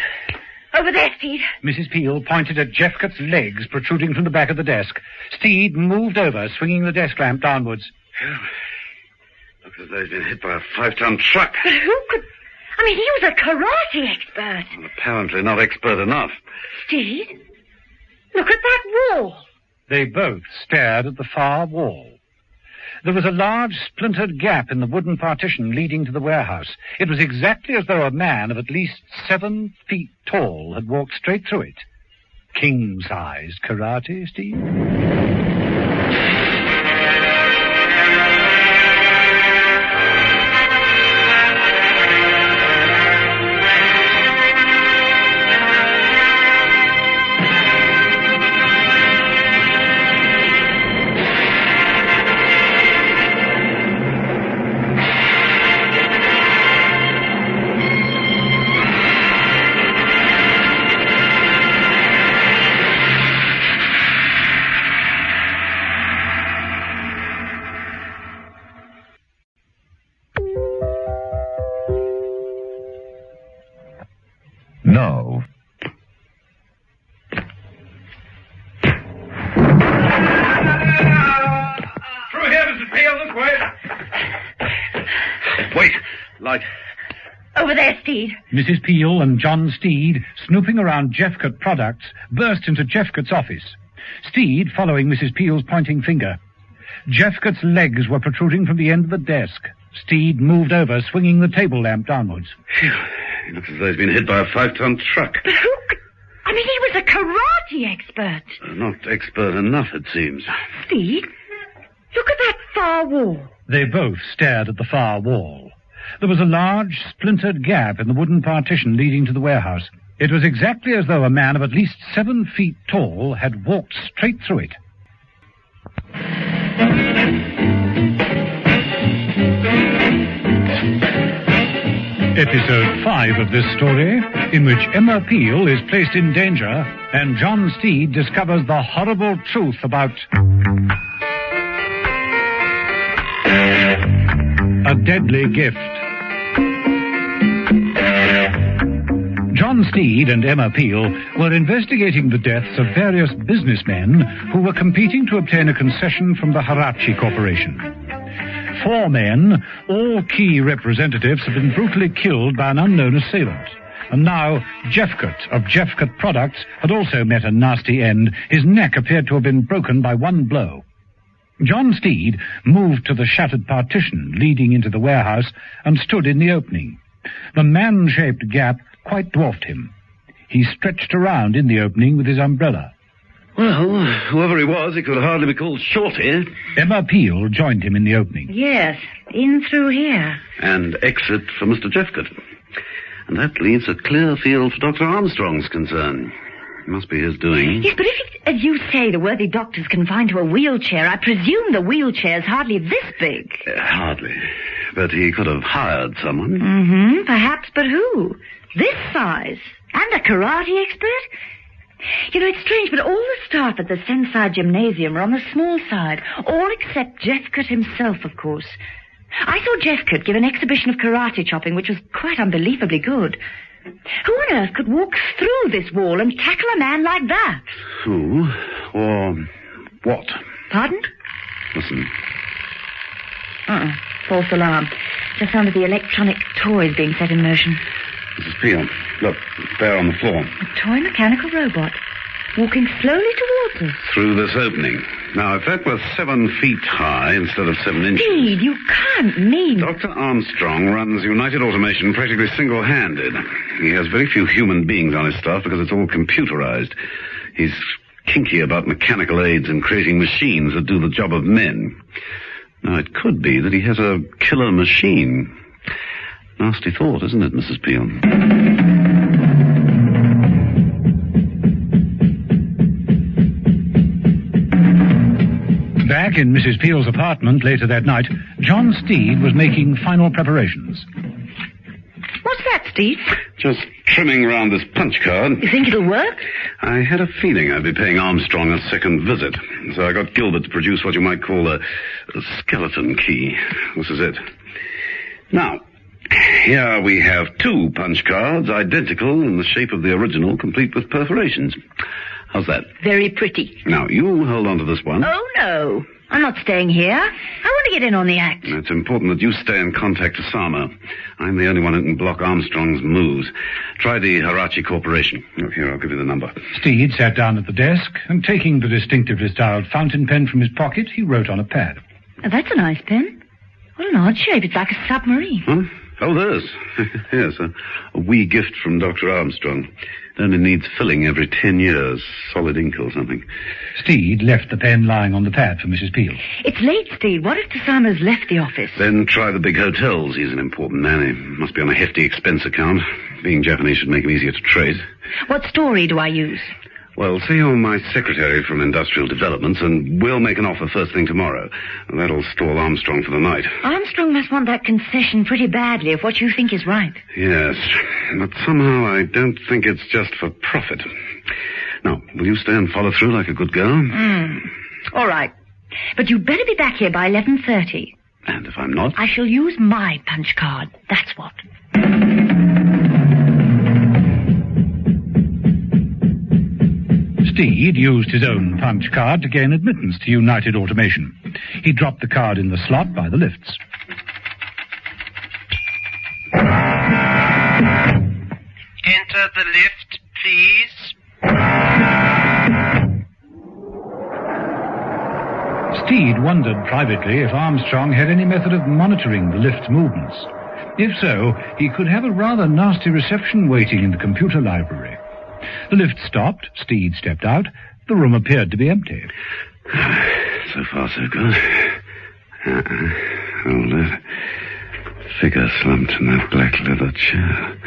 Over there, Steed. Mrs. Peel pointed at Jeffcott's legs protruding from the back of the desk. Steed moved over, swinging the desk lamp downwards. Looks as though he's been hit by a 5-ton truck. But who could... I mean, he was a karate expert. Well, apparently not expert enough. Steed, look at that wall. They both stared at the far wall. There was a large splintered gap in the wooden partition leading to the warehouse. It was exactly as though a man of at least 7 feet tall had walked straight through it. King-sized karate, Steve? No. Through here, Mrs. Peel, this way. Wait. Light. Over there, Steed. Mrs. Peel and John Steed, snooping around Jeffcott products, burst into Jeffcott's office. Steed following Mrs. Peel's pointing finger. Jeffcott's legs were protruding from the end of the desk. Steed moved over, swinging the table lamp downwards. Phew. He looks as though he's been hit by a 5-ton truck. But who could... I mean, he was a karate expert. Not expert enough, it seems. Steed, look at that far wall. They both stared at the far wall. There was a large, splintered gap in the wooden partition leading to the warehouse. It was exactly as though a man of at least 7 feet tall had walked straight through it. Episode 5 of this story, in which Emma Peel is placed in danger and John Steed discovers the horrible truth about a deadly gift. John Steed and Emma Peel were investigating the deaths of various businessmen who were competing to obtain a concession from the Harachi Corporation. 4 men, all key representatives, have been brutally killed by an unknown assailant. And now Jeffcott of Jeffcott Products had also met a nasty end. His neck appeared to have been broken by one blow. John Steed moved to the shattered partition leading into the warehouse and stood in the opening. The man-shaped gap quite dwarfed him. He stretched around in the opening with his umbrella. Well, whoever he was, he could hardly be called Shorty. Emma Peel joined him in the opening. Yes, in through here. And exit for Mr. Jeffcott. And that leaves a clear field for Dr. Armstrong's concern. It must be his doing. Yes, but if, as you say, the worthy doctor's confined to a wheelchair, I presume the wheelchair's hardly this big. Hardly. But he could have hired someone. Mm-hmm, perhaps, but who? This size? And a karate expert? You know, it's strange, but all the staff at the Sensei Gymnasium are on the small side, all except Jeffcott himself, of course. I saw Jeffcott give an exhibition of karate chopping, which was quite unbelievably good. Who on earth could walk through this wall and tackle a man like that? Who? Or what? Pardon? Listen. False alarm. Just sounded the electronic toys being set in motion. Mrs. Peel, look, there on the floor. A toy mechanical robot. Walking slowly towards us. Through this opening. Now, if that were 7 feet high instead of 7 inches... Steed, you can't mean... Dr. Armstrong runs United Automation practically single-handed. He has very few human beings on his staff because it's all computerized. He's kinky about mechanical aids and creating machines that do the job of men. Now, it could be that he has a killer machine. Nasty thought, isn't it, Mrs. Peel? Back in Mrs. Peel's apartment later that night, John Steed was making final preparations. What's that, Steed? Just trimming round this punch card. You think it'll work? I had a feeling I'd be paying Armstrong a second visit, so I got Gilbert to produce what you might call a skeleton key. This is it. Now, here we have 2 punch cards, identical in the shape of the original, complete with perforations. How's that? Very pretty. Now, you hold on to this one. Oh, no. I'm not staying here. I want to get in on the act. It's important that you stay in contact with Sama. I'm the only one who can block Armstrong's moves. Try the Hirachi Corporation. Oh, here, I'll give you the number. Steed sat down at the desk, and taking the distinctively styled fountain pen from his pocket, he wrote on a pad. Oh, that's a nice pen. What an odd shape. It's like a submarine. Huh? Oh, there's. Yes, a wee gift from Dr. Armstrong. It only needs filling every 10 years. Solid ink or something. Steed left the pen lying on the pad for Mrs. Peel. It's late, Steed. What if Tasama's left the office? Then try the big hotels. He's an important man. He must be on a hefty expense account. Being Japanese should make him easier to trace. What story do I use? Well, say you're my secretary from Industrial Developments, and we'll make an offer first thing tomorrow. That'll stall Armstrong for the night. Armstrong must want that concession pretty badly if what you think is right. Yes, but somehow I don't think it's just for profit. Now, will you stay and follow through like a good girl? All right. But you better be back here by 11:30. And if I'm not? I shall use my punch card. That's what. Steed used his own punch card to gain admittance to United Automation. He dropped the card in the slot by the lifts. Enter the lift, please. Steed wondered privately if Armstrong had any method of monitoring the lift's movements. If so, he could have a rather nasty reception waiting in the computer library. The lift stopped. Steed stepped out. The room appeared to be empty. So far, so good. Hold it. Figure slumped in that black leather chair.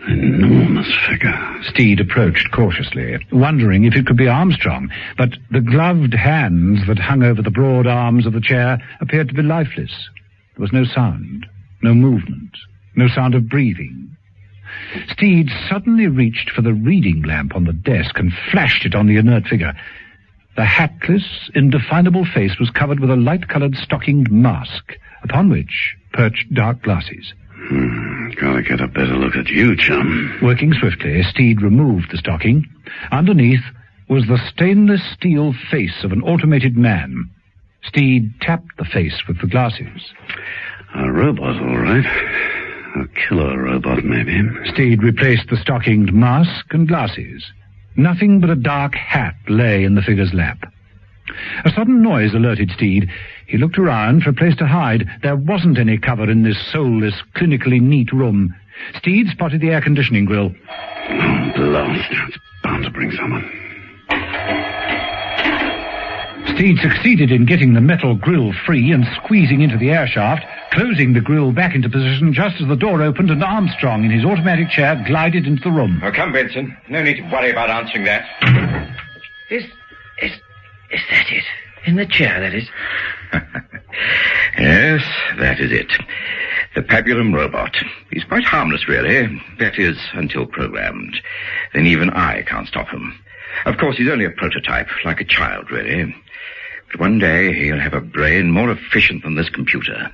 Enormous figure. Steed approached cautiously, wondering if it could be Armstrong, but the gloved hands that hung over the broad arms of the chair appeared to be lifeless. There was no sound, no movement, no sound of breathing. Steed suddenly reached for the reading lamp on the desk and flashed it on the inert figure. The hatless, indefinable face was covered with a light-coloured stockinged mask, upon which perched dark glasses. Gotta get a better look at you, chum. Working swiftly, Steed removed the stocking. Underneath was the stainless steel face of an automated man. Steed tapped the face with the glasses. A robot, all right. A killer robot, maybe. Steed replaced the stockinged mask and glasses. Nothing but a dark hat lay in the figure's lap. A sudden noise alerted Steed. He looked around for a place to hide. There wasn't any cover in this soulless, clinically neat room. Steed spotted the air conditioning grill. Oh, blast. It's bound to bring someone. Steed succeeded in getting the metal grill free and squeezing into the air shaft, closing the grill back into position just as the door opened and Armstrong in his automatic chair glided into the room. Oh, come, Benson. No need to worry about answering that. Is that it? In the chair, that is? Yes, that is it. The Pabulum robot. He's quite harmless, really. That is, until programmed. Then even I can't stop him. Of course, he's only a prototype, like a child, really. But one day he'll have a brain more efficient than this computer.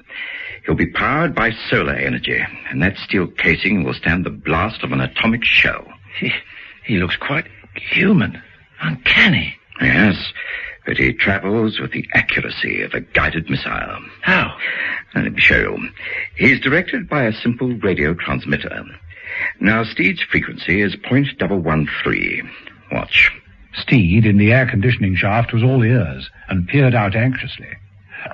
He'll be powered by solar energy, and that steel casing will stand the blast of an atomic shell. He looks quite human. Uncanny. Yes, but he travels with the accuracy of a guided missile. How? Let me show you. He's directed by a simple radio transmitter. Now, Steed's frequency is 0.113. Watch. Steed, in the air-conditioning shaft, was all ears and peered out anxiously.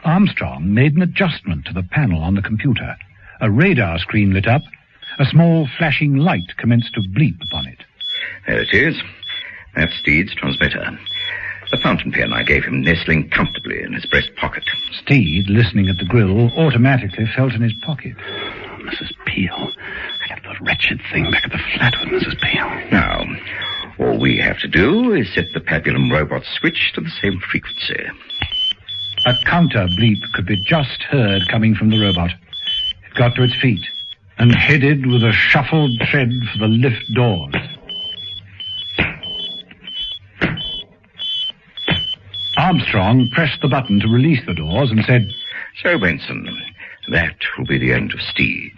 Armstrong made an adjustment to the panel on the computer. A radar screen lit up. A small flashing light commenced to bleep upon it. There it is. That's Steed's transmitter. The fountain pen I gave him nestling comfortably in his breast pocket. Steed, listening at the grill, automatically felt in his pocket. Mrs. Peel. I left the wretched thing back at the flat with Mrs. Peel. Now, all we have to do is set the Pabulum robot switch to the same frequency. A counter bleep could be just heard coming from the robot. It got to its feet and headed with a shuffled tread for the lift doors. Armstrong pressed the button to release the doors and said, "So, Benson, that will be the end of Steed,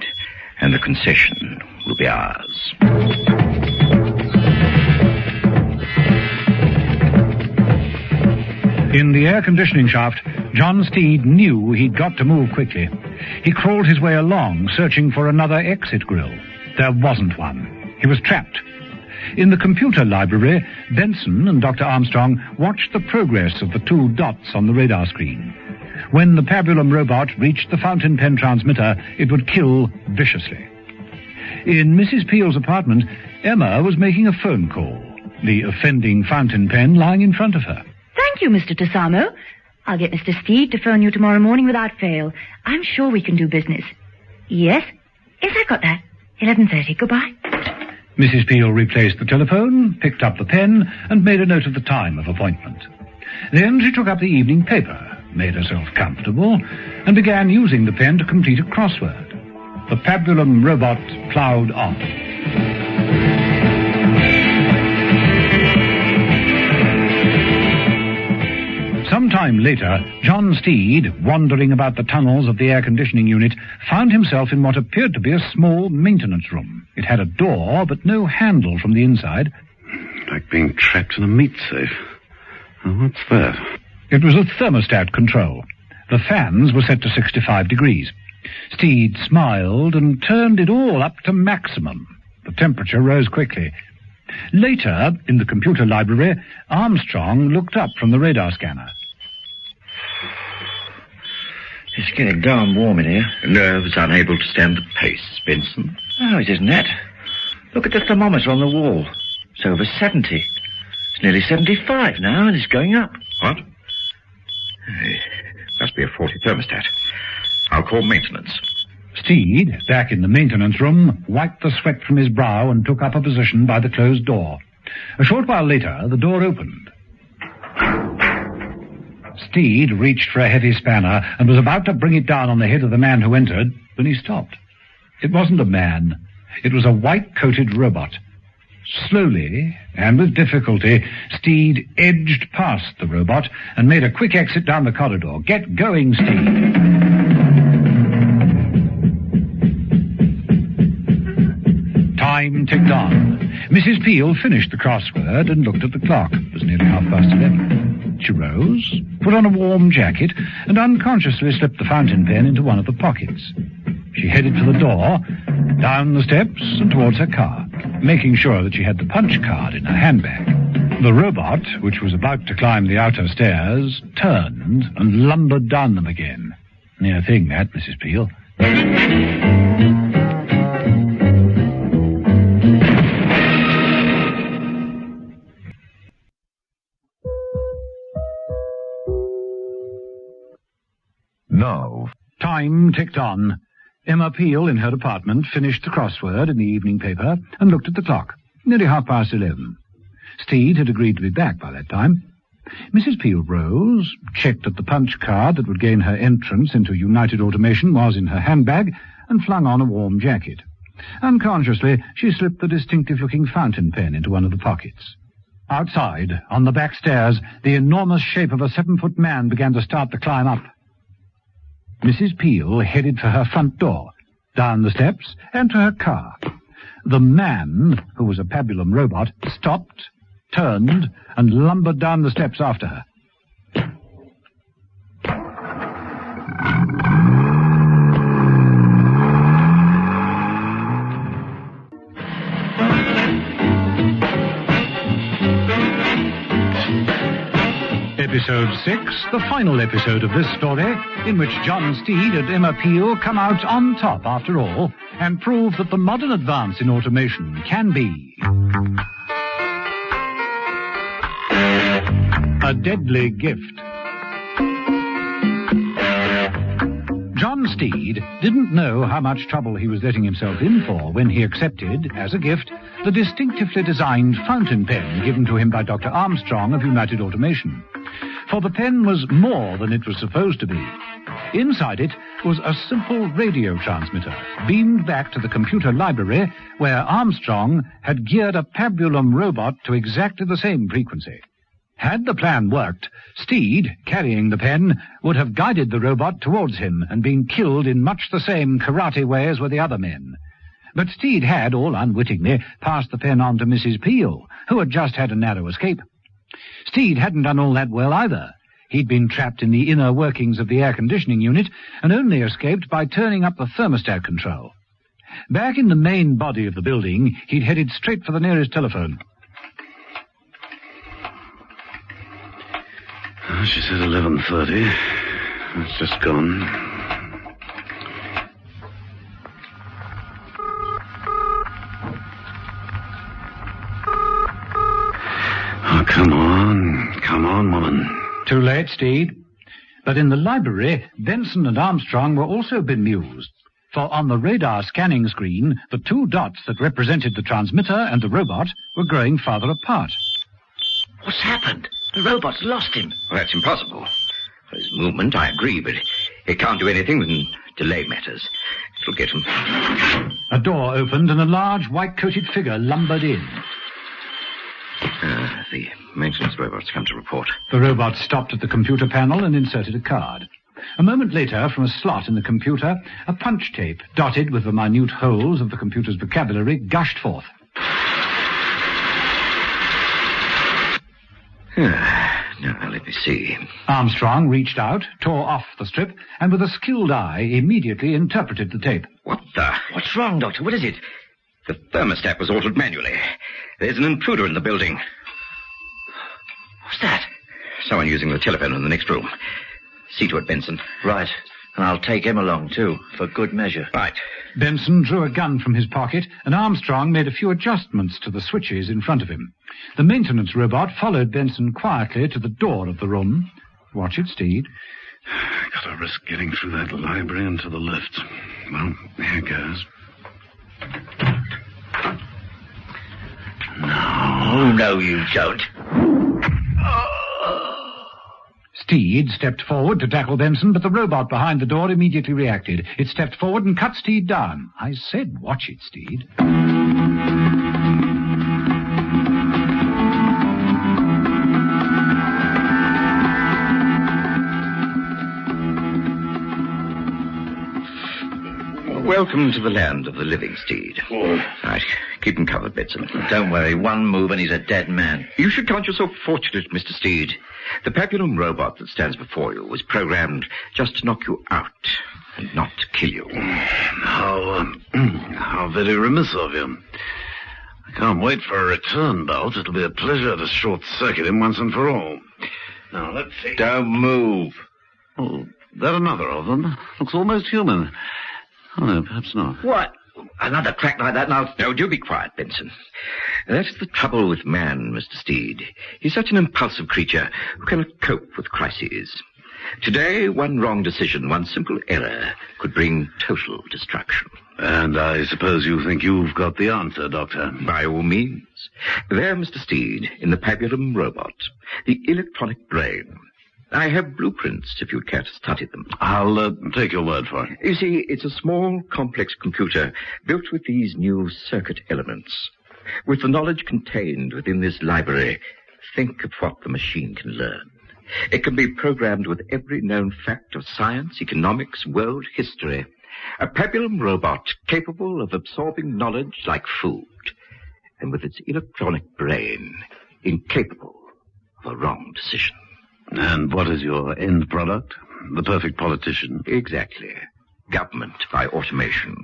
and the concession will be ours." In the air-conditioning shaft, John Steed knew he'd got to move quickly. He crawled his way along, searching for another exit grill. There wasn't one. He was trapped. In the computer library, Benson and Dr. Armstrong watched the progress of the two dots on the radar screen. When the Pabulum robot reached the fountain pen transmitter, it would kill viciously. In Mrs. Peel's apartment, Emma was making a phone call, the offending fountain pen lying in front of her. Thank you, Mr. Tassamo. I'll get Mr. Steed to phone you tomorrow morning without fail. I'm sure we can do business. Yes? Yes, I got that. 11:30. Goodbye. Mrs. Peel replaced the telephone, picked up the pen, and made a note of the time of appointment. Then she took up the evening paper, made herself comfortable, and began using the pen to complete a crossword. The Pabulum robot ploughed on. Some time later, John Steed, wandering about the tunnels of the air-conditioning unit, found himself in what appeared to be a small maintenance room. It had a door, but no handle from the inside. Like being trapped in a meat safe. Oh, what's that? It was a thermostat control. The fans were set to 65 degrees. Steed smiled and turned it all up to maximum. The temperature rose quickly. Later, in the computer library, Armstrong looked up from the radar scanner. It's getting darn warm in here. Nerves unable to stand the pace, Benson. Oh, it isn't that. Look at the thermometer on the wall. It's over 70. It's nearly 75 now, and it's going up. What? Must be a faulty thermostat. I'll call maintenance. Steed, back in the maintenance room, wiped the sweat from his brow and took up a position by the closed door. A short while later, the door opened. Steed reached for a heavy spanner and was about to bring it down on the head of the man who entered when he stopped. It wasn't a man. It was a white-coated robot. Slowly, and with difficulty, Steed edged past the robot and made a quick exit down the corridor. Get going, Steed. Time ticked on. Mrs. Peel finished the crossword and looked at the clock. It was nearly 11:30. She rose, put on a warm jacket, and unconsciously slipped the fountain pen into one of the pockets. She headed for the door, down the steps, and towards her car, making sure that she had the punch card in her handbag. The robot, which was about to climb the outer stairs, turned and lumbered down them again. Near thing, that, Mrs. Peel. Now, time ticked on. Emma Peel, in her apartment, finished the crossword in the evening paper and looked at the clock. Nearly 11:30. Steed had agreed to be back by that time. Mrs. Peel rose, checked that the punch card that would gain her entrance into United Automation was in her handbag, and flung on a warm jacket. Unconsciously, she slipped the distinctive-looking fountain pen into one of the pockets. Outside, on the back stairs, the enormous shape of a 7-foot man began to start the climb up. Mrs. Peel headed for her front door, down the steps, and to her car. The man, who was a Pabulum robot, stopped, turned, and lumbered down the steps after her. Episode 6, the final episode of this story, in which John Steed and Emma Peel come out on top after all and prove that the modern advance in automation can be a deadly gift. John Steed didn't know how much trouble he was letting himself in for when he accepted, as a gift, the distinctively designed fountain pen given to him by Dr. Armstrong of United Automation. For the pen was more than it was supposed to be. Inside it was a simple radio transmitter, beamed back to the computer library, where Armstrong had geared a pabulum robot to exactly the same frequency. Had the plan worked, Steed, carrying the pen, would have guided the robot towards him and been killed in much the same karate way as were the other men. But Steed had, all unwittingly, passed the pen on to Mrs. Peel, who had just had a narrow escape. Steed hadn't done all that well either. He'd been trapped in the inner workings of the air-conditioning unit and only escaped by turning up the thermostat control. Back in the main body of the building, he'd headed straight for the nearest telephone. She said 11:30. It's just gone. Oh, come on, woman. Too late, Steed. But in the library, Benson and Armstrong were also bemused. For on the radar scanning screen, the two dots that represented the transmitter and the robot were growing farther apart. What's happened? The robot's lost him. Well, that's impossible. For his movement, I agree, but it can't do anything with delay matters. It'll get him. A door opened and a large white-coated figure lumbered in. The maintenance robot's come to report. The robot stopped at the computer panel and inserted a card. A moment later, from a slot in the computer, a punch tape, dotted with the minute holes of the computer's vocabulary, gushed forth. Now, let me see. Armstrong reached out, tore off the strip, and with a skilled eye immediately interpreted the tape. What the? What's wrong, Doctor? What is it? The thermostat was altered manually. There's an intruder in the building. What's that? Someone using the telephone in the next room. See to it, Benson. Right. And I'll take him along, too, for good measure. Right. Benson drew a gun from his pocket, and Armstrong made a few adjustments to the switches in front of him. The maintenance robot followed Benson quietly to the door of the room. Watch it, Steed. Gotta risk getting through that library and to the lift. Well, here goes. No. Oh, no, you don't. Steed stepped forward to tackle Benson, but the robot behind the door immediately reacted. It stepped forward and cut Steed down. I said, watch it, Steed. Welcome to the land of the living, Steed. Right, keep him covered, Benson. Don't worry, one move and he's a dead man. You should count yourself fortunate, Mr. Steed. The pabulum robot that stands before you was programmed just to knock you out and not to kill you. How very remiss of you. I can't wait for a return bout. It'll be a pleasure to short-circuit him once and for all. Now, let's see. Don't move. Oh, there another of them. Looks almost human. Oh, no, perhaps not. What? Another crack like that now? No, do be quiet, Benson. That's the trouble with man, Mr. Steed. He's such an impulsive creature who cannot cope with crises. Today, one wrong decision, one simple error, could bring total destruction. And I suppose you think you've got the answer, Doctor. By all means. There, Mr. Steed, in the pabulum robot, the electronic brain. I have blueprints, if you'd care to study them. I'll take your word for it. You see, it's a small, complex computer built with these new circuit elements. With the knowledge contained within this library, think of what the machine can learn. It can be programmed with every known fact of science, economics, world history. A pabulum robot capable of absorbing knowledge like food, and with its electronic brain, incapable of a wrong decision. And what is your end product? The perfect politician? Exactly. Government by automation.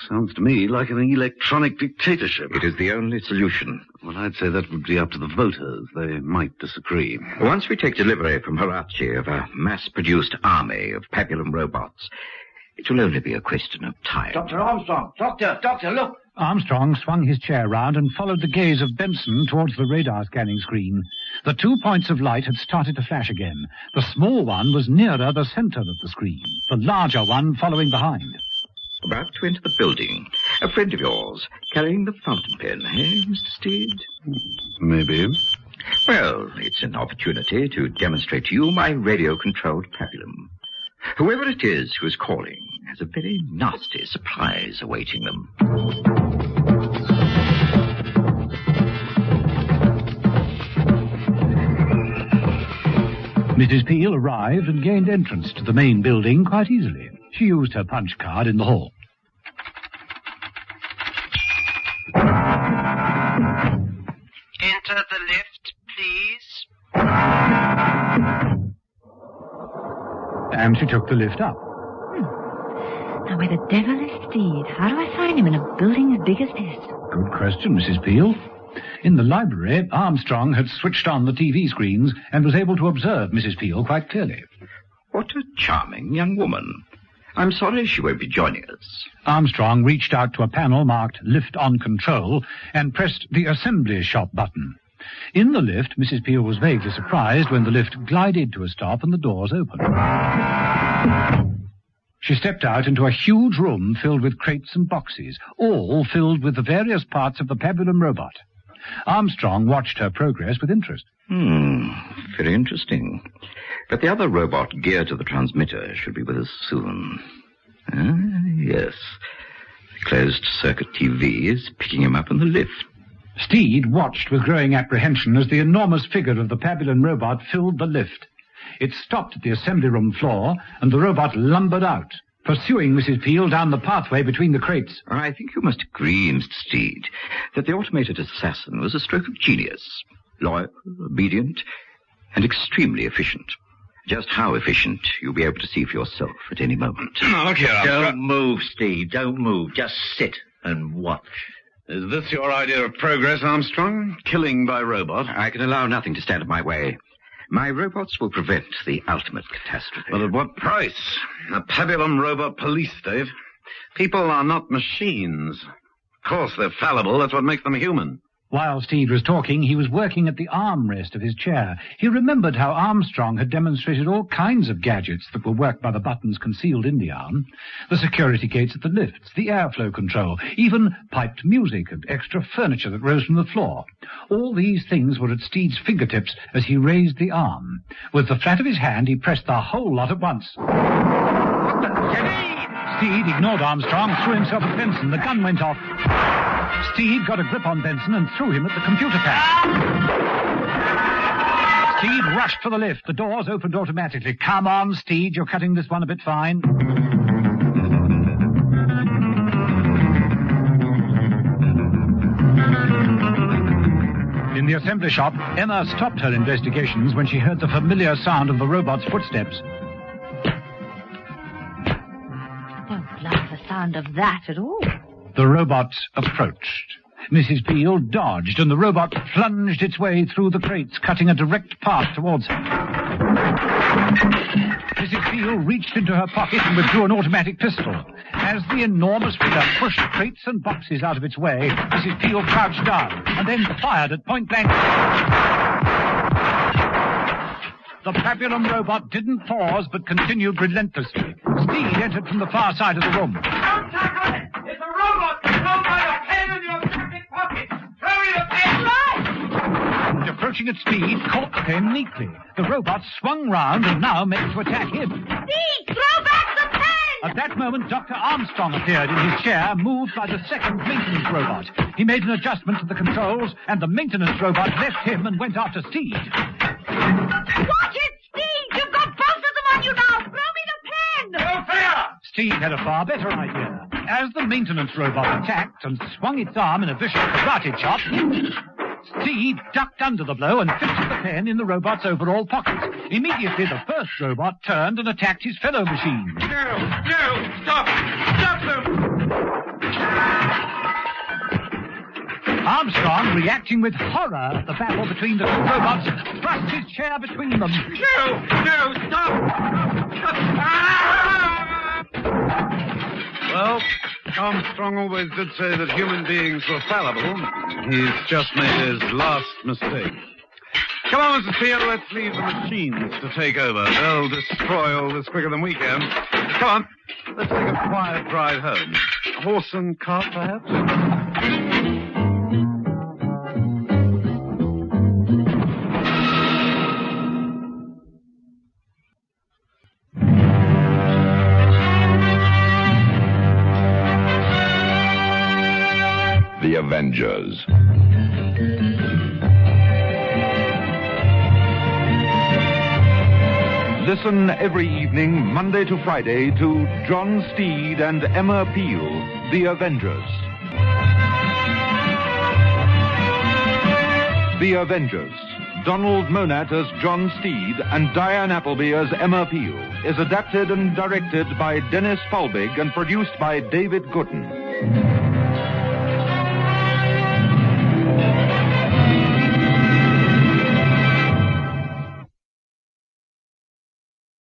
Sounds to me like an electronic dictatorship. It is the only solution. Well, I'd say that would be up to the voters. They might disagree. Once we take delivery from Harachi of a mass-produced army of Papillon robots, it will only be a question of time. Dr. Armstrong! Doctor, look! Armstrong swung his chair round and followed the gaze of Benson towards the radar scanning screen. The 2 points of light had started to flash again. The small one was nearer the center of the screen, the larger one following behind. About to enter the building. A friend of yours, carrying the fountain pen, eh, Mr. Steed? Maybe. Well, it's an opportunity to demonstrate to you my radio-controlled Papillon. Whoever it is who is calling has a very nasty surprise awaiting them. Mrs. Peel arrived and gained entrance to the main building quite easily. She used her punch card in the hall. Enter the lift, please. And she took the lift up. Now, where the devil is Steed? How do I find him in a building as big as this? Good question, Mrs. Peel. In the library, Armstrong had switched on the TV screens and was able to observe Mrs. Peel quite clearly. What a charming young woman. I'm sorry she won't be joining us. Armstrong reached out to a panel marked Lift on Control and pressed the Assembly Shop button. In the lift, Mrs. Peel was vaguely surprised when the lift glided to a stop and the doors opened. She stepped out into a huge room filled with crates and boxes, all filled with the various parts of the Papillon robot. Armstrong watched her progress with interest. Very interesting. But the other robot geared to the transmitter should be with us soon. Yes. The closed-circuit TV is picking him up in the lift. Steed watched with growing apprehension as the enormous figure of the Papillon robot filled the lift. It stopped at the assembly room floor, and the robot lumbered out, pursuing Mrs. Peel down the pathway between the crates. I think you must agree, Mr. Steed, that the automated assassin was a stroke of genius. Loyal, obedient, and extremely efficient. Just how efficient you'll be able to see for yourself at any moment. Now, look here, Don't move, Steve. Don't move. Just sit and watch. Is this your idea of progress, Armstrong? Killing by robot? I can allow nothing to stand in my way. My robots will prevent the ultimate catastrophe. But at what price? A Papillon robot police state? People are not machines. Of course, they're fallible. That's what makes them human. While Steed was talking, he was working at the armrest of his chair. He remembered how Armstrong had demonstrated all kinds of gadgets that were worked by the buttons concealed in the arm. The security gates at the lifts, the airflow control, even piped music and extra furniture that rose from the floor. All these things were at Steed's fingertips as he raised the arm. With the flat of his hand, he pressed the whole lot at once. Steed ignored Armstrong, threw himself at Benson. The gun went off. Steed got a grip on Benson and threw him at the computer pad. Steed rushed for the lift. The doors opened automatically. Come on, Steed, you're cutting this one a bit fine. In the assembly shop, Emma stopped her investigations when she heard the familiar sound of the robot's footsteps. I don't like the sound of that at all. The robot approached. Mrs. Peel dodged, and the robot plunged its way through the crates, cutting a direct path towards her. Mrs. Peel reached into her pocket and withdrew an automatic pistol. As the enormous figure pushed crates and boxes out of its way, Mrs. Peel crouched down and then fired at point blank. The Papillon robot didn't pause, but continued relentlessly. Steed entered from the far side of the room. Don't tackle it! It's a robot! Don't buy a pen in your jacket pocket! Throw me the pen! Right! And approaching at Steed, caught the pen neatly. The robot swung round and now meant to attack him. Steed, throw back the pen! At that moment, Dr. Armstrong appeared in his chair, moved by the second maintenance robot. He made an adjustment to the controls, and the maintenance robot left him and went after Steed. Watch it, Steed! You've got both of them on you now! Throw me the pen! No fair! Steed had a far better idea. As the maintenance robot attacked and swung its arm in a vicious karate chop, Steed ducked under the blow and fixed the pen in the robot's overall pocket. Immediately, the first robot turned and attacked his fellow machine. No! Stop! Stop them! Steed, reacting with horror at the battle between the two robots, thrust his chair between them. No, stop! Well, Armstrong always did say that human beings were fallible. He's just made his last mistake. Come on, Mrs. Peel, let's leave the machines to take over. They'll destroy all this quicker than we can. Come on, let's take a quiet drive home. A horse and cart, perhaps? The Avengers. Listen every evening, Monday to Friday, to John Steed and Emma Peel, The Avengers. The Avengers. Donald Monat as John Steed and Diane Appleby as Emma Peel is adapted and directed by Denis Folbigge and produced by David Gooden.